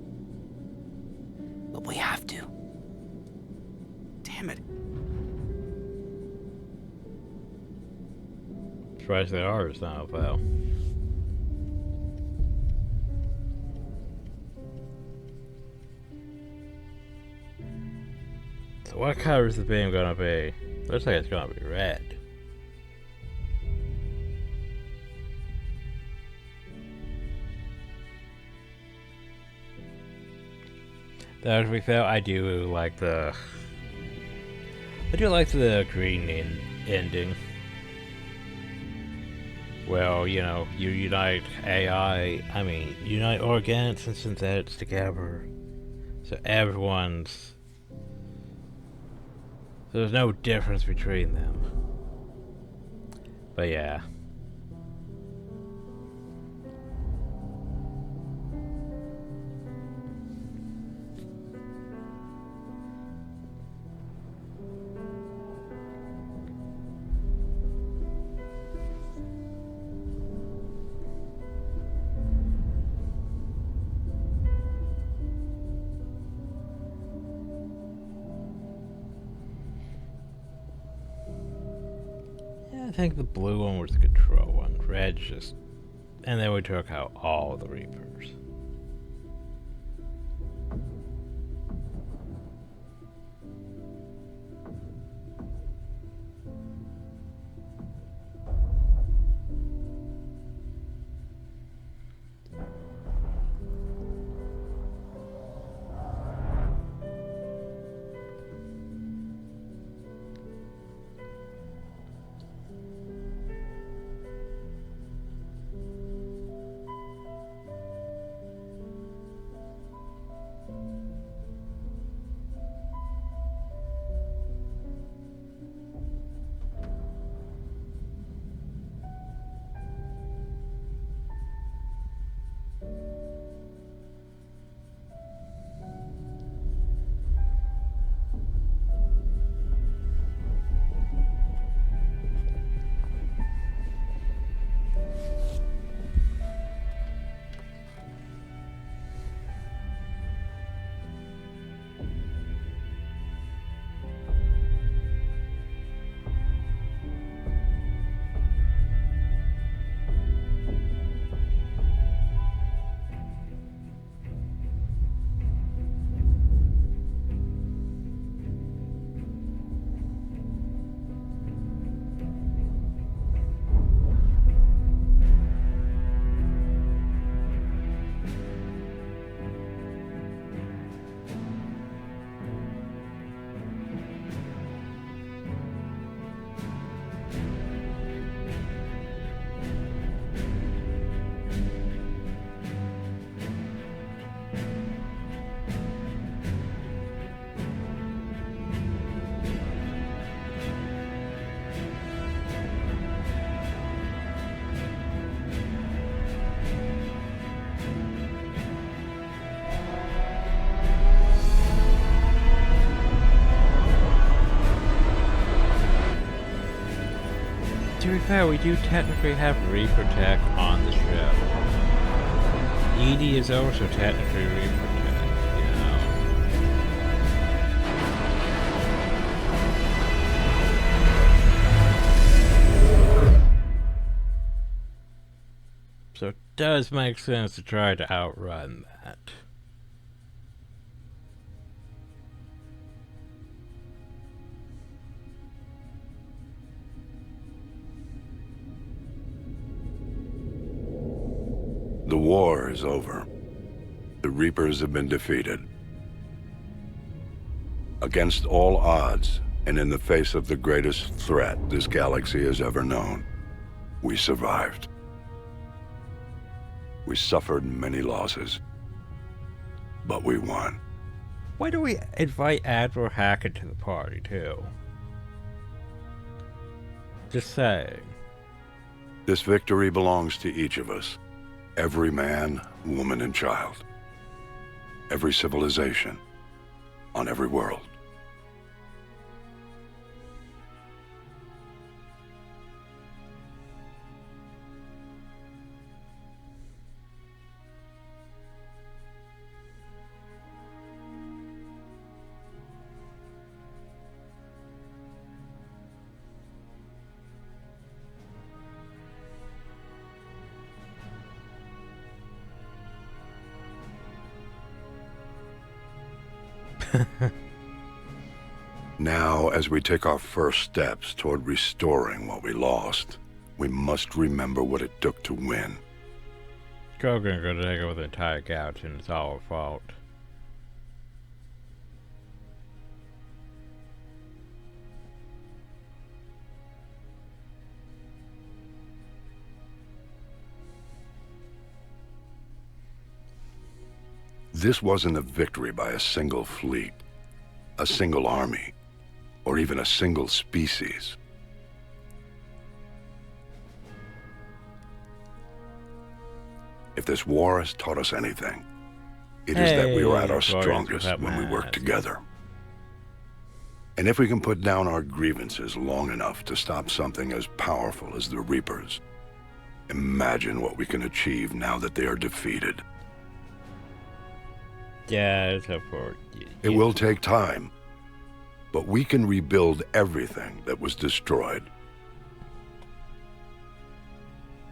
But we have to. Damn it. Especially ours now, though. So what color is the beam gonna be? Looks like it's gonna be red. Though to be fair, I do like the green ending. Well, you know, you unite unite organics and synthetics together. So there's no difference between them. But yeah. I think the blue one was the control one. Red's just... And then we took out all the Reapers. fair, we do technically have Reaper tech on the ship. Edie is also technically Reaper tech, you know. So it does make sense to try to outrun that. The war is over. The Reapers have been defeated. Against all odds, and in the face of the greatest threat this galaxy has ever known, we survived. We suffered many losses, but we won. Why do we invite Admiral Hackett to the party, too? Just saying. This victory belongs to each of us. Every man, woman, and child. Every civilization. On every world. Now, as we take our first steps toward restoring what we lost, we must remember what it took to win. Kogan gonna take over the entire galaxy and it's all our fault. This wasn't a victory by a single fleet, a single army, or even a single species. If this war has taught us anything, it is that we are at our strongest when we work together. And if we can put down our grievances long enough to stop something as powerful as the Reapers, imagine what we can achieve now that they are defeated. Yeah, it's up for it. It will take time, but we can rebuild everything that was destroyed.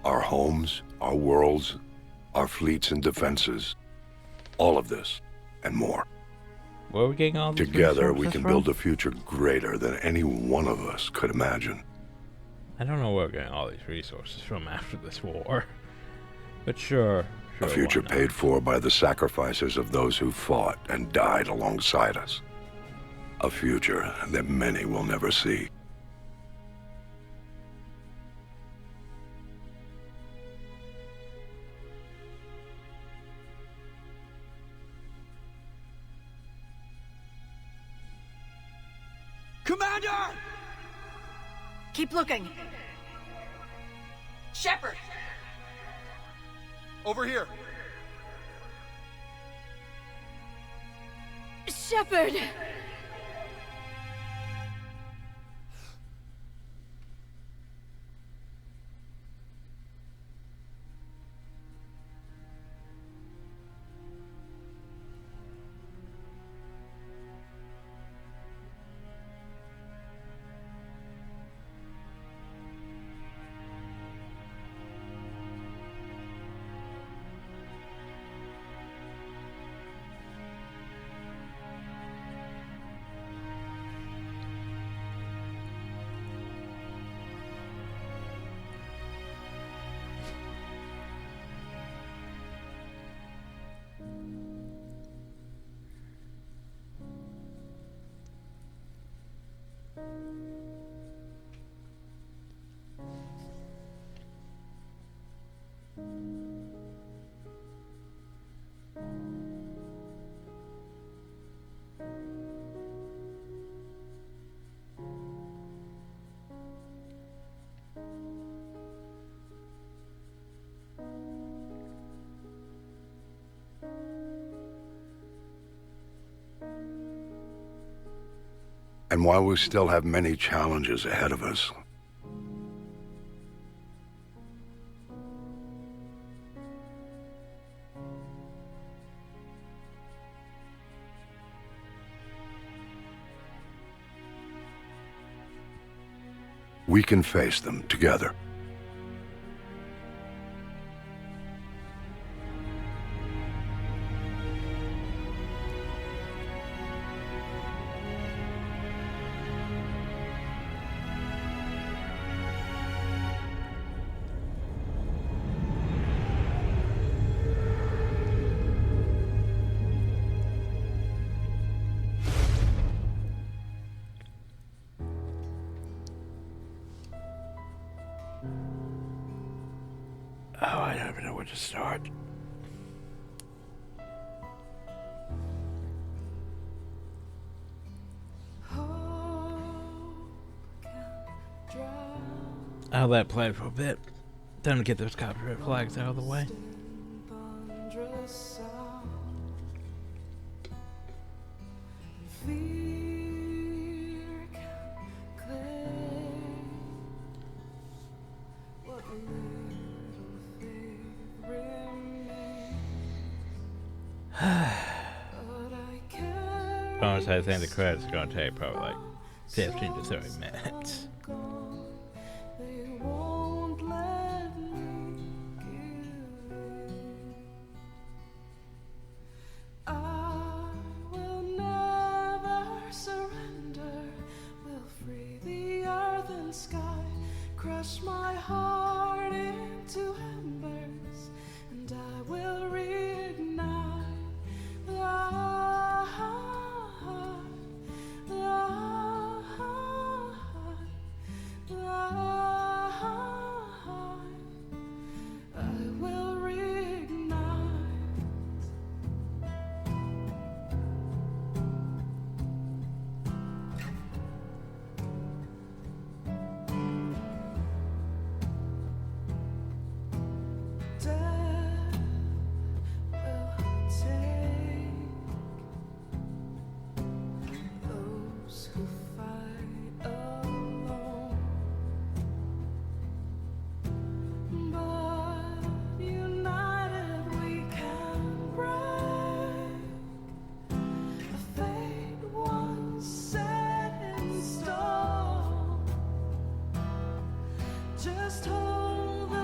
Our homes, our worlds, our fleets and defenses, all of this and more. Where are we getting all these Together, we resources can from? build a future greater than any one of us could imagine. I don't know where we're getting all these resources from after this war. But sure. A future paid for by the sacrifices of those who fought and died alongside us. A future that many will never see. Commander! Keep looking. Shepard! Over here. Shepard! And while we still have many challenges ahead of us, we can face them together. Oh, I don't even know where to start. I'll let it play for a bit. Time to get those copyright flags out of the way. Honestly, I think the credits are going to take probably like 15 to 30 minutes. Crush my heart into embers, and I will reignite the heart, the heart, the heart. I will reignite. Just hold the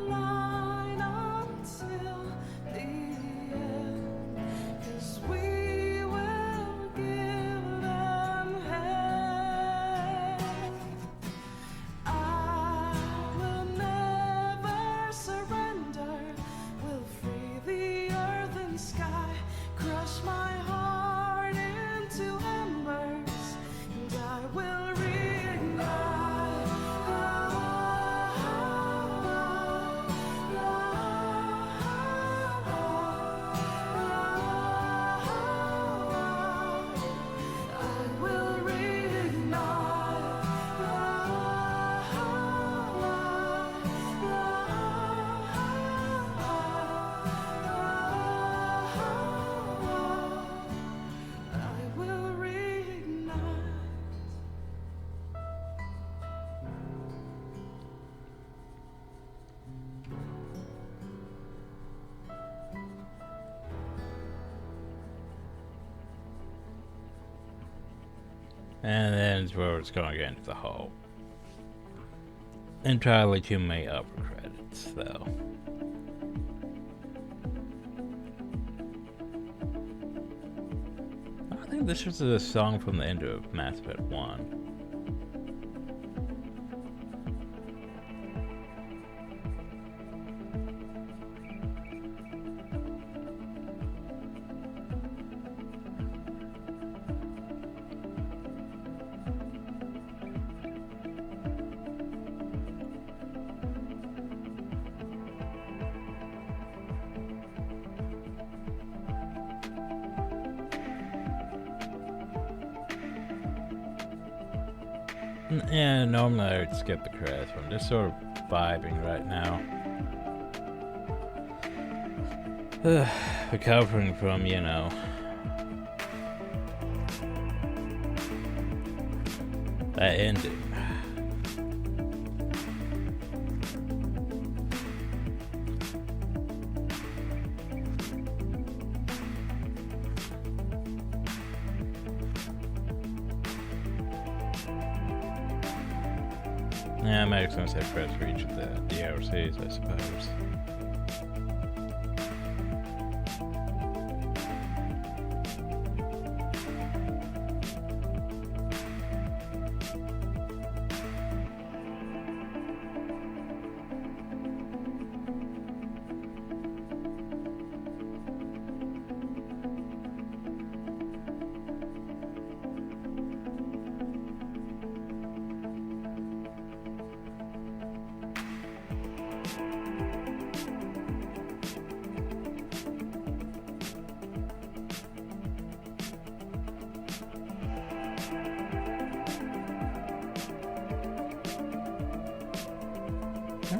line until the end, 'cause we will give them hell. I will never surrender, will free the earth and sky, crush my heart into embers, and I will reignite. And then it's where it's going to get into the whole entirely too many upper credits, though. I think this was a song from the end of Mass Effect 1. Yeah, normally I would skip the credits, but I'm just sort of vibing right now. Recovering from, you know, that ending. Yeah, it makes sense at first for each of the DLCs, I suppose.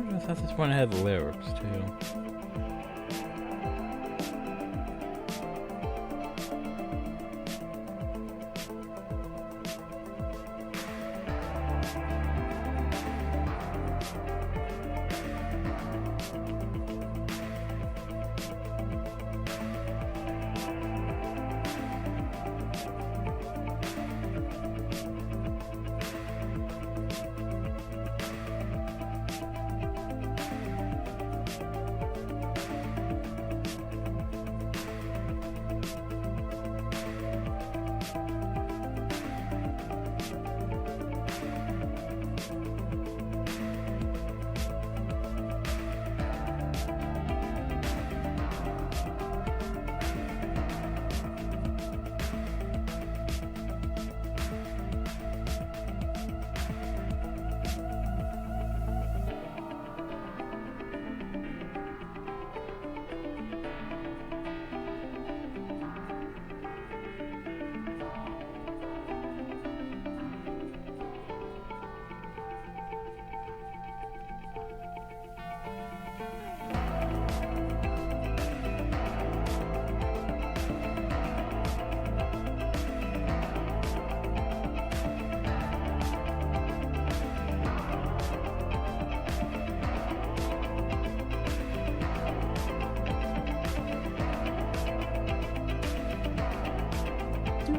I thought this one had the lyrics too.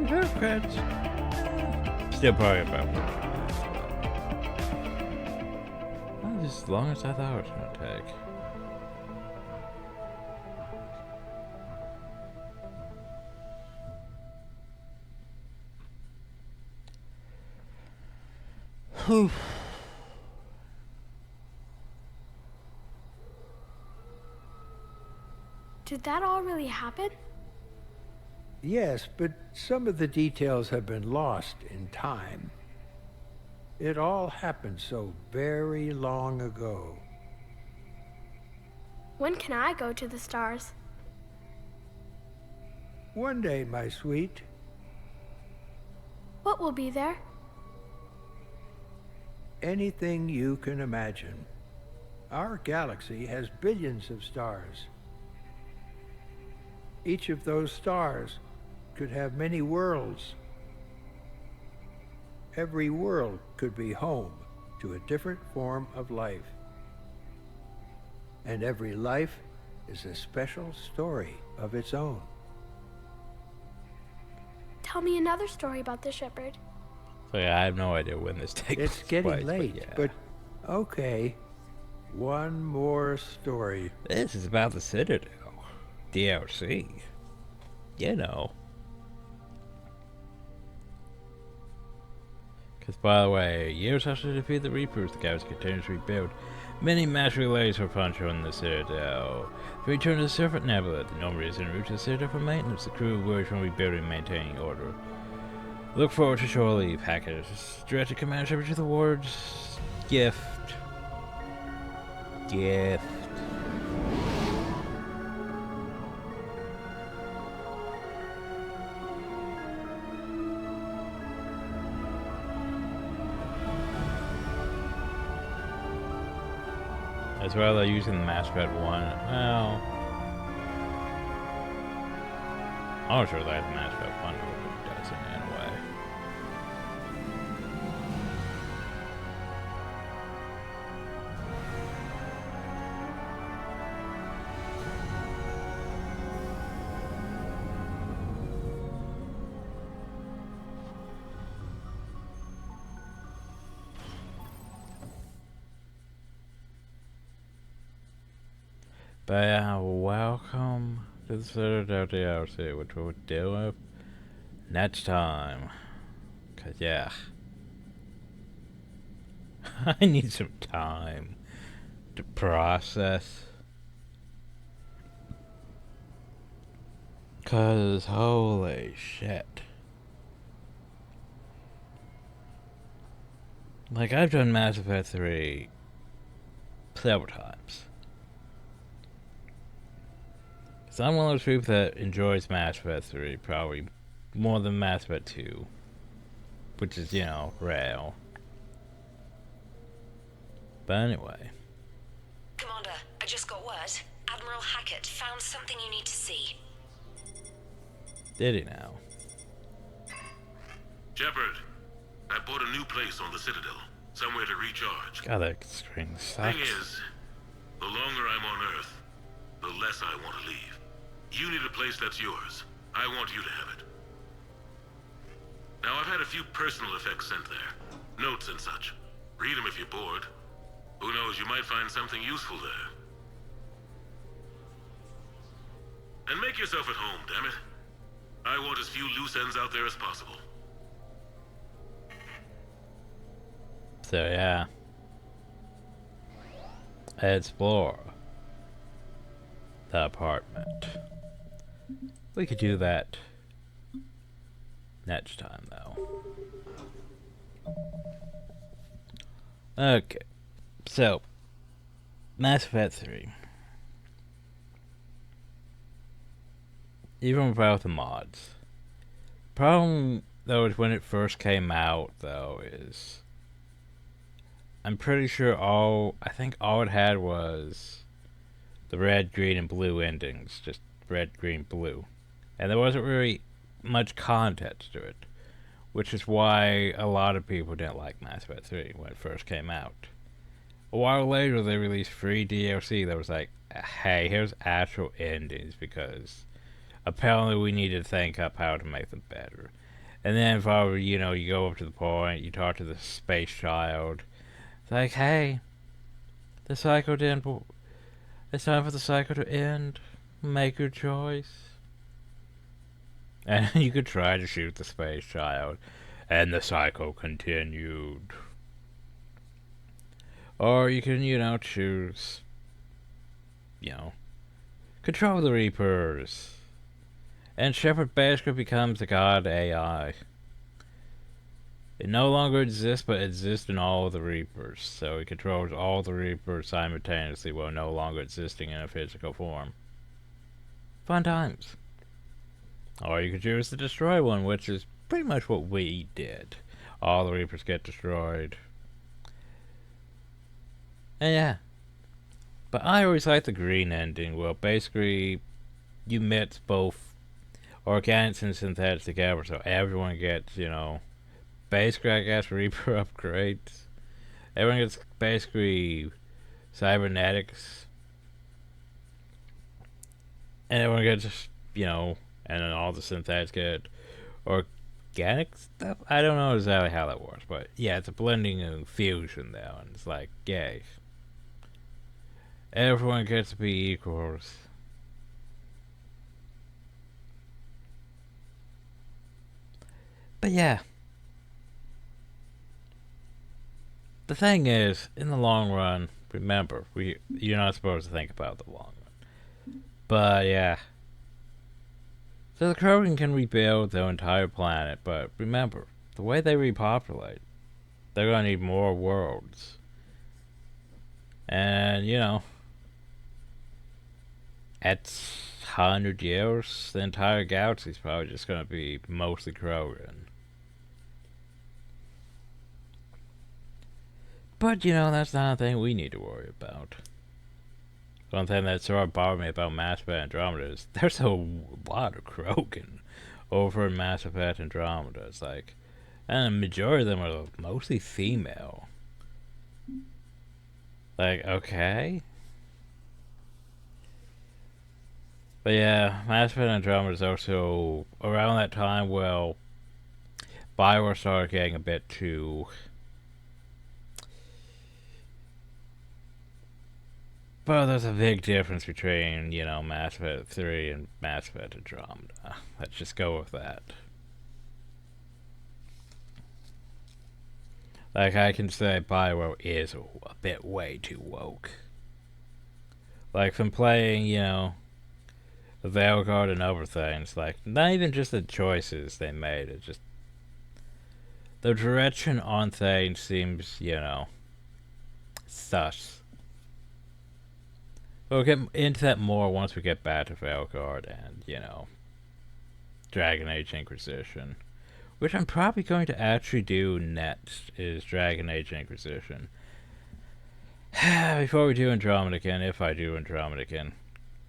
Haircuts. Still probably about not as long as I thought it was gonna take. Whew. Did that all really happen? Yes, but some of the details have been lost in time. It all happened so very long ago. When can I go to the stars? One day, my sweet. What will be there? Anything you can imagine. Our galaxy has billions of stars. Each of those stars could have many worlds. Every world could be home to a different form of life. And every life is a special story of its own. Tell me another story about the shepherd. So yeah, I have no idea when this takes place. It's getting late, but okay. One more story. This is about the Citadel DLC. You know. Because, by the way, years after defeat the Reapers, the galaxy continues to rebuild. Many mass relays are punctured on the Citadel. To return to the Serpent Nebula, the Normandy is en route to the Citadel for maintenance. The crew works on rebuilding and maintaining order. Look forward to shore leave packages. Directed command ship to the wards. Gift. As well as using the Massfed one. Well, I'm not sure that the Massfed one does it in a way. But yeah, welcome to the Citadel DLC, which we'll deal with next time. Cause yeah, I need some time to process. Cause holy shit. Like, I've done Mass Effect 3 several times. So I'm one of those people that enjoys Mass Effect 3 probably more than Mass Effect 2. Which is, you know, rare. But anyway. Commander, I just got word. Admiral Hackett found something you need to see. Did he now? Shepard, I bought a new place on the Citadel. Somewhere to recharge. God, that screen sucks. Thing is, the longer I'm on Earth, the less I want to leave. You need a place that's yours. I want you to have it. Now, I've had a few personal effects sent there. Notes and such. Read them if you're bored. Who knows, you might find something useful there. And make yourself at home, damn it. I want as few loose ends out there as possible. So yeah. Explore the apartment. We could do that next time though. Okay. So Mass Effect 3. Even without the mods. Problem though is when it first came out though is I'm pretty sure I think all it had was the red, green, and blue endings. Just red, green, blue. And there wasn't really much context to it. Which is why a lot of people didn't like Mass Effect 3 when it first came out. A while later they released free DLC that was like, hey, here's actual endings because apparently we need to think up how to make them better. And then if you go up to the point, you talk to the space child. It's like, hey, the cycle didn't. It's time for the cycle to end. Make your choice. And you could try to shoot the space child, and the cycle continued. Or you can, choose, control the Reapers. And Shepard basically becomes the god AI. It no longer exists, but exists in all of the Reapers. So it controls all the Reapers simultaneously while no longer existing in a physical form. Fun times. Or you could choose to destroy one, which is pretty much what we did. All the Reapers get destroyed. And yeah. But I always like the green ending. Well, basically, you mix both organics and synthetics together, so everyone gets, basically, I guess, Reaper upgrades. Everyone gets basically cybernetics. And everyone gets, and then all the synthetics get organic stuff. I don't know exactly how that works, but yeah, it's a blending and fusion though, and it's like, yay. Everyone gets to be equals. But yeah. The thing is, in the long run, remember, you're not supposed to think about the long run. But yeah. So the Krogan can rebuild their entire planet, but remember, the way they repopulate, they're gonna need more worlds. And, at 100 years, the entire galaxy's probably just gonna be mostly Krogan. But, that's not a thing we need to worry about. One thing that sort of bothered me about Mass Effect Andromeda is there's a lot of Krogan over in Mass Effect Andromeda. It's like, and the majority of them are mostly female. Like, okay. But yeah, Mass Effect Andromeda is also around that time, well, Bioware started getting a bit too But there's a big difference between, you know, Mass Effect 3 and Mass Effect Andromeda. Let's just go with that. Like, I can say Bioware is a bit way too woke. Like, from playing, you know, the Veilguard and other things, like, not even just the choices they made, it's just the direction on things seems, you know, sus. We'll get into that more once we get back to Veilguard and, you know, Dragon Age Inquisition. Which I'm probably going to actually do next, is Dragon Age Inquisition. Before we do Andromeda again, if I do Andromeda again.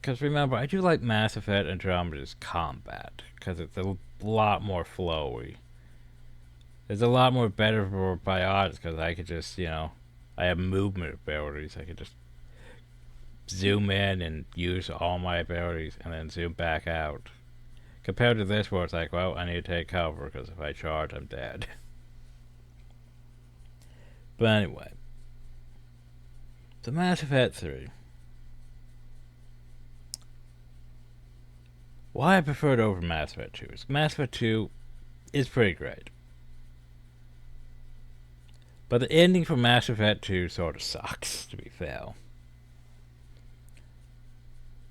Because remember, I do like Mass Effect Andromeda's combat, because it's a lot more flowy. It's a lot more better for biotics, because I could just, you know, I have movement abilities, I could just zoom in and use all my abilities and then zoom back out. Compared to this where it's like, well, I need to take cover because if I charge, I'm dead. But anyway. So Mass Effect 3. Why I prefer it over Mass Effect 2 is Mass Effect 2 is pretty great. But the ending for Mass Effect 2 sort of sucks, to be fair.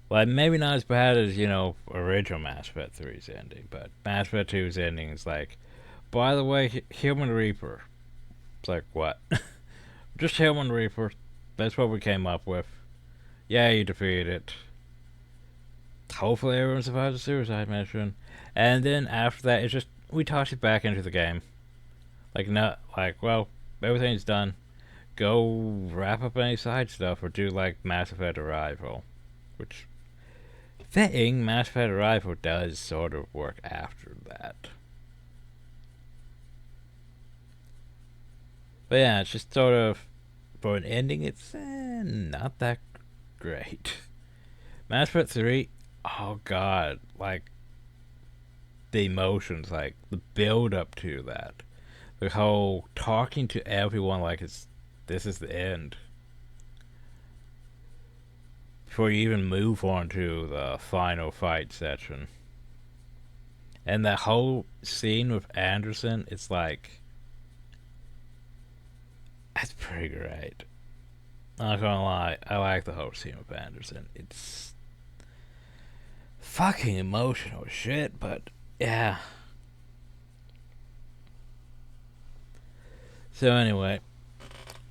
Like, maybe not as bad as, you know, original Mass Effect 3's ending, but Mass Effect 2's ending is like, by the way, Human Reaper. It's like, what? Just Human Reaper. That's what we came up with. Yeah, you defeated it. Hopefully everyone survives the suicide mission. And then after that, it's just, we toss it back into the game. Like, not, like, well, everything's done. Go wrap up any side stuff or do, like, Mass Effect Arrival. Which, fitting, Mass Effect Arrival does sort of work after that. But yeah, it's just sort of, for an ending, it's not that great. Mass Effect 3, oh god, like, the emotions, like, the build up to that. The whole talking to everyone like this is the end. Before you even move on to the final fight section. And that whole scene with Anderson, it's like, that's pretty great. Not gonna lie, I like the whole scene with Anderson. It's fucking emotional shit, but yeah. So anyway,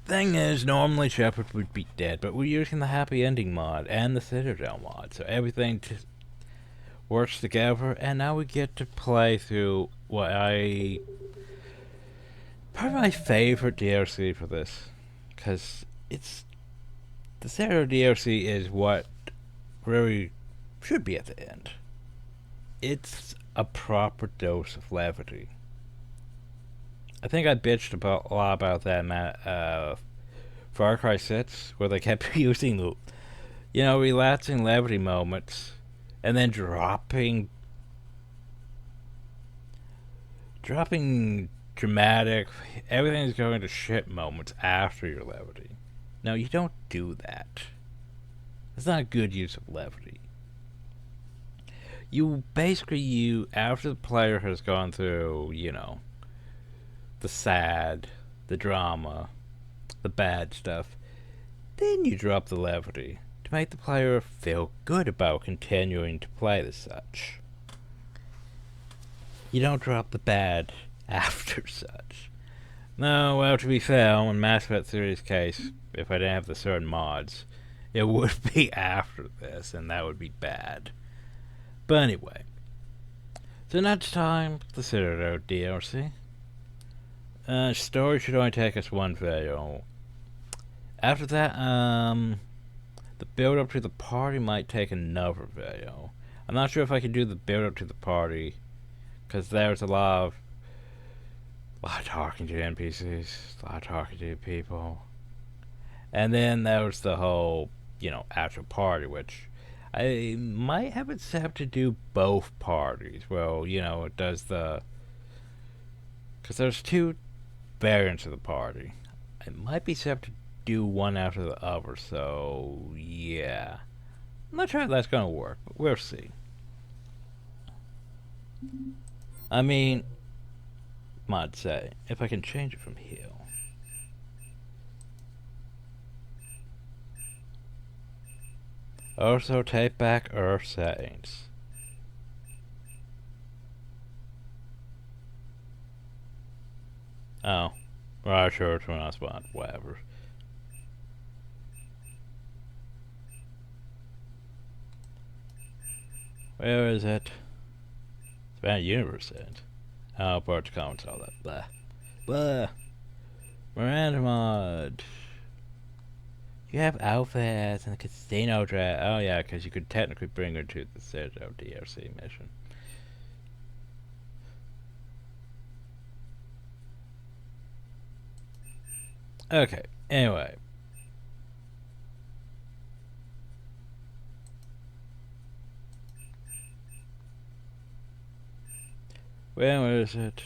thing is, normally Shepard would be dead, but we're using the Happy Ending mod and the Citadel mod, so everything just works together, and now we get to play through what probably my favorite DLC for this, because the Citadel DLC is what really should be at the end. It's a proper dose of levity. I think I bitched a lot about that in Far Cry 6, where they kept using the, you know, relaxing levity moments, and then dropping dramatic, everything's going to shit moments after your levity. No, you don't do that. It's not a good use of levity. You basically, after the player has gone through, you know, the sad, the drama, the bad stuff, then you drop the levity to make the player feel good about continuing to play as such. You don't drop the bad after such. No, well, to be fair, in Mass Effect 3's case, if I didn't have the certain mods, it would be after this, and that would be bad. But anyway, so next time, the Citadel DLC. Story should only take us one video. After that, the build up to the party might take another video. I'm not sure if I can do the build up to the party, because there's a lot of talking to NPCs, a lot of talking to people. And then there was the whole, you know, actual party, which I might have it set up to do both parties. Well, you know, it does because there's two variants of the party. It might be set up to do one after the other, so yeah. I'm not sure how that's gonna work, but we'll see. I mean, might say, if I can change it from here. Also take back Earth settings. Oh. Right, sure, it's when I spawned, whatever. Where is it? Span universe end. Oh, parts, comments, all that. Blah. Blah. Miranda mod. You have outfits and a casino dress. Oh yeah, because you could technically bring her to the Citadel DLC mission. Okay, anyway. Where is it?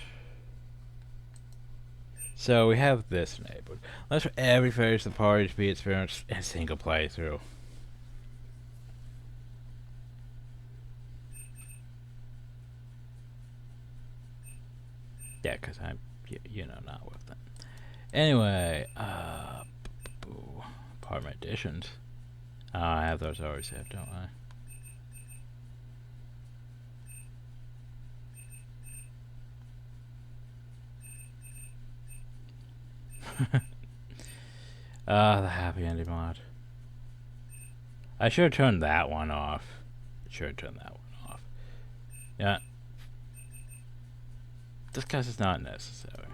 So we have this enabled. Let's for every phase of the party to be experienced in a single playthrough. Yeah, because I'm, you know, not with them. Anyway, apartment additions. Oh, I have those already saved, don't I? The happy ending mod. I should have turned that one off. Yeah. Just because it's not necessary.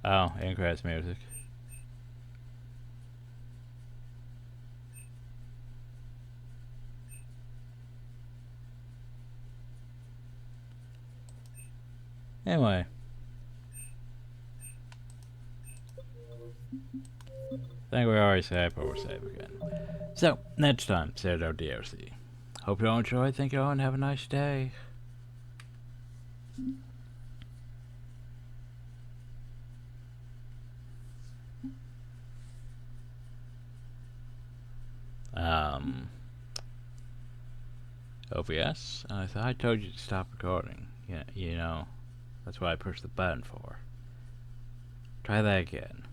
Oh, incorrect music. Anyway. I think we already saved, but we'll save again. So, next time, Citadel DLC. Hope you all enjoyed. Thank you all and have a nice day. OBS? I thought I told you to stop recording. Yeah, you know, that's what I pushed the button for. Try that again.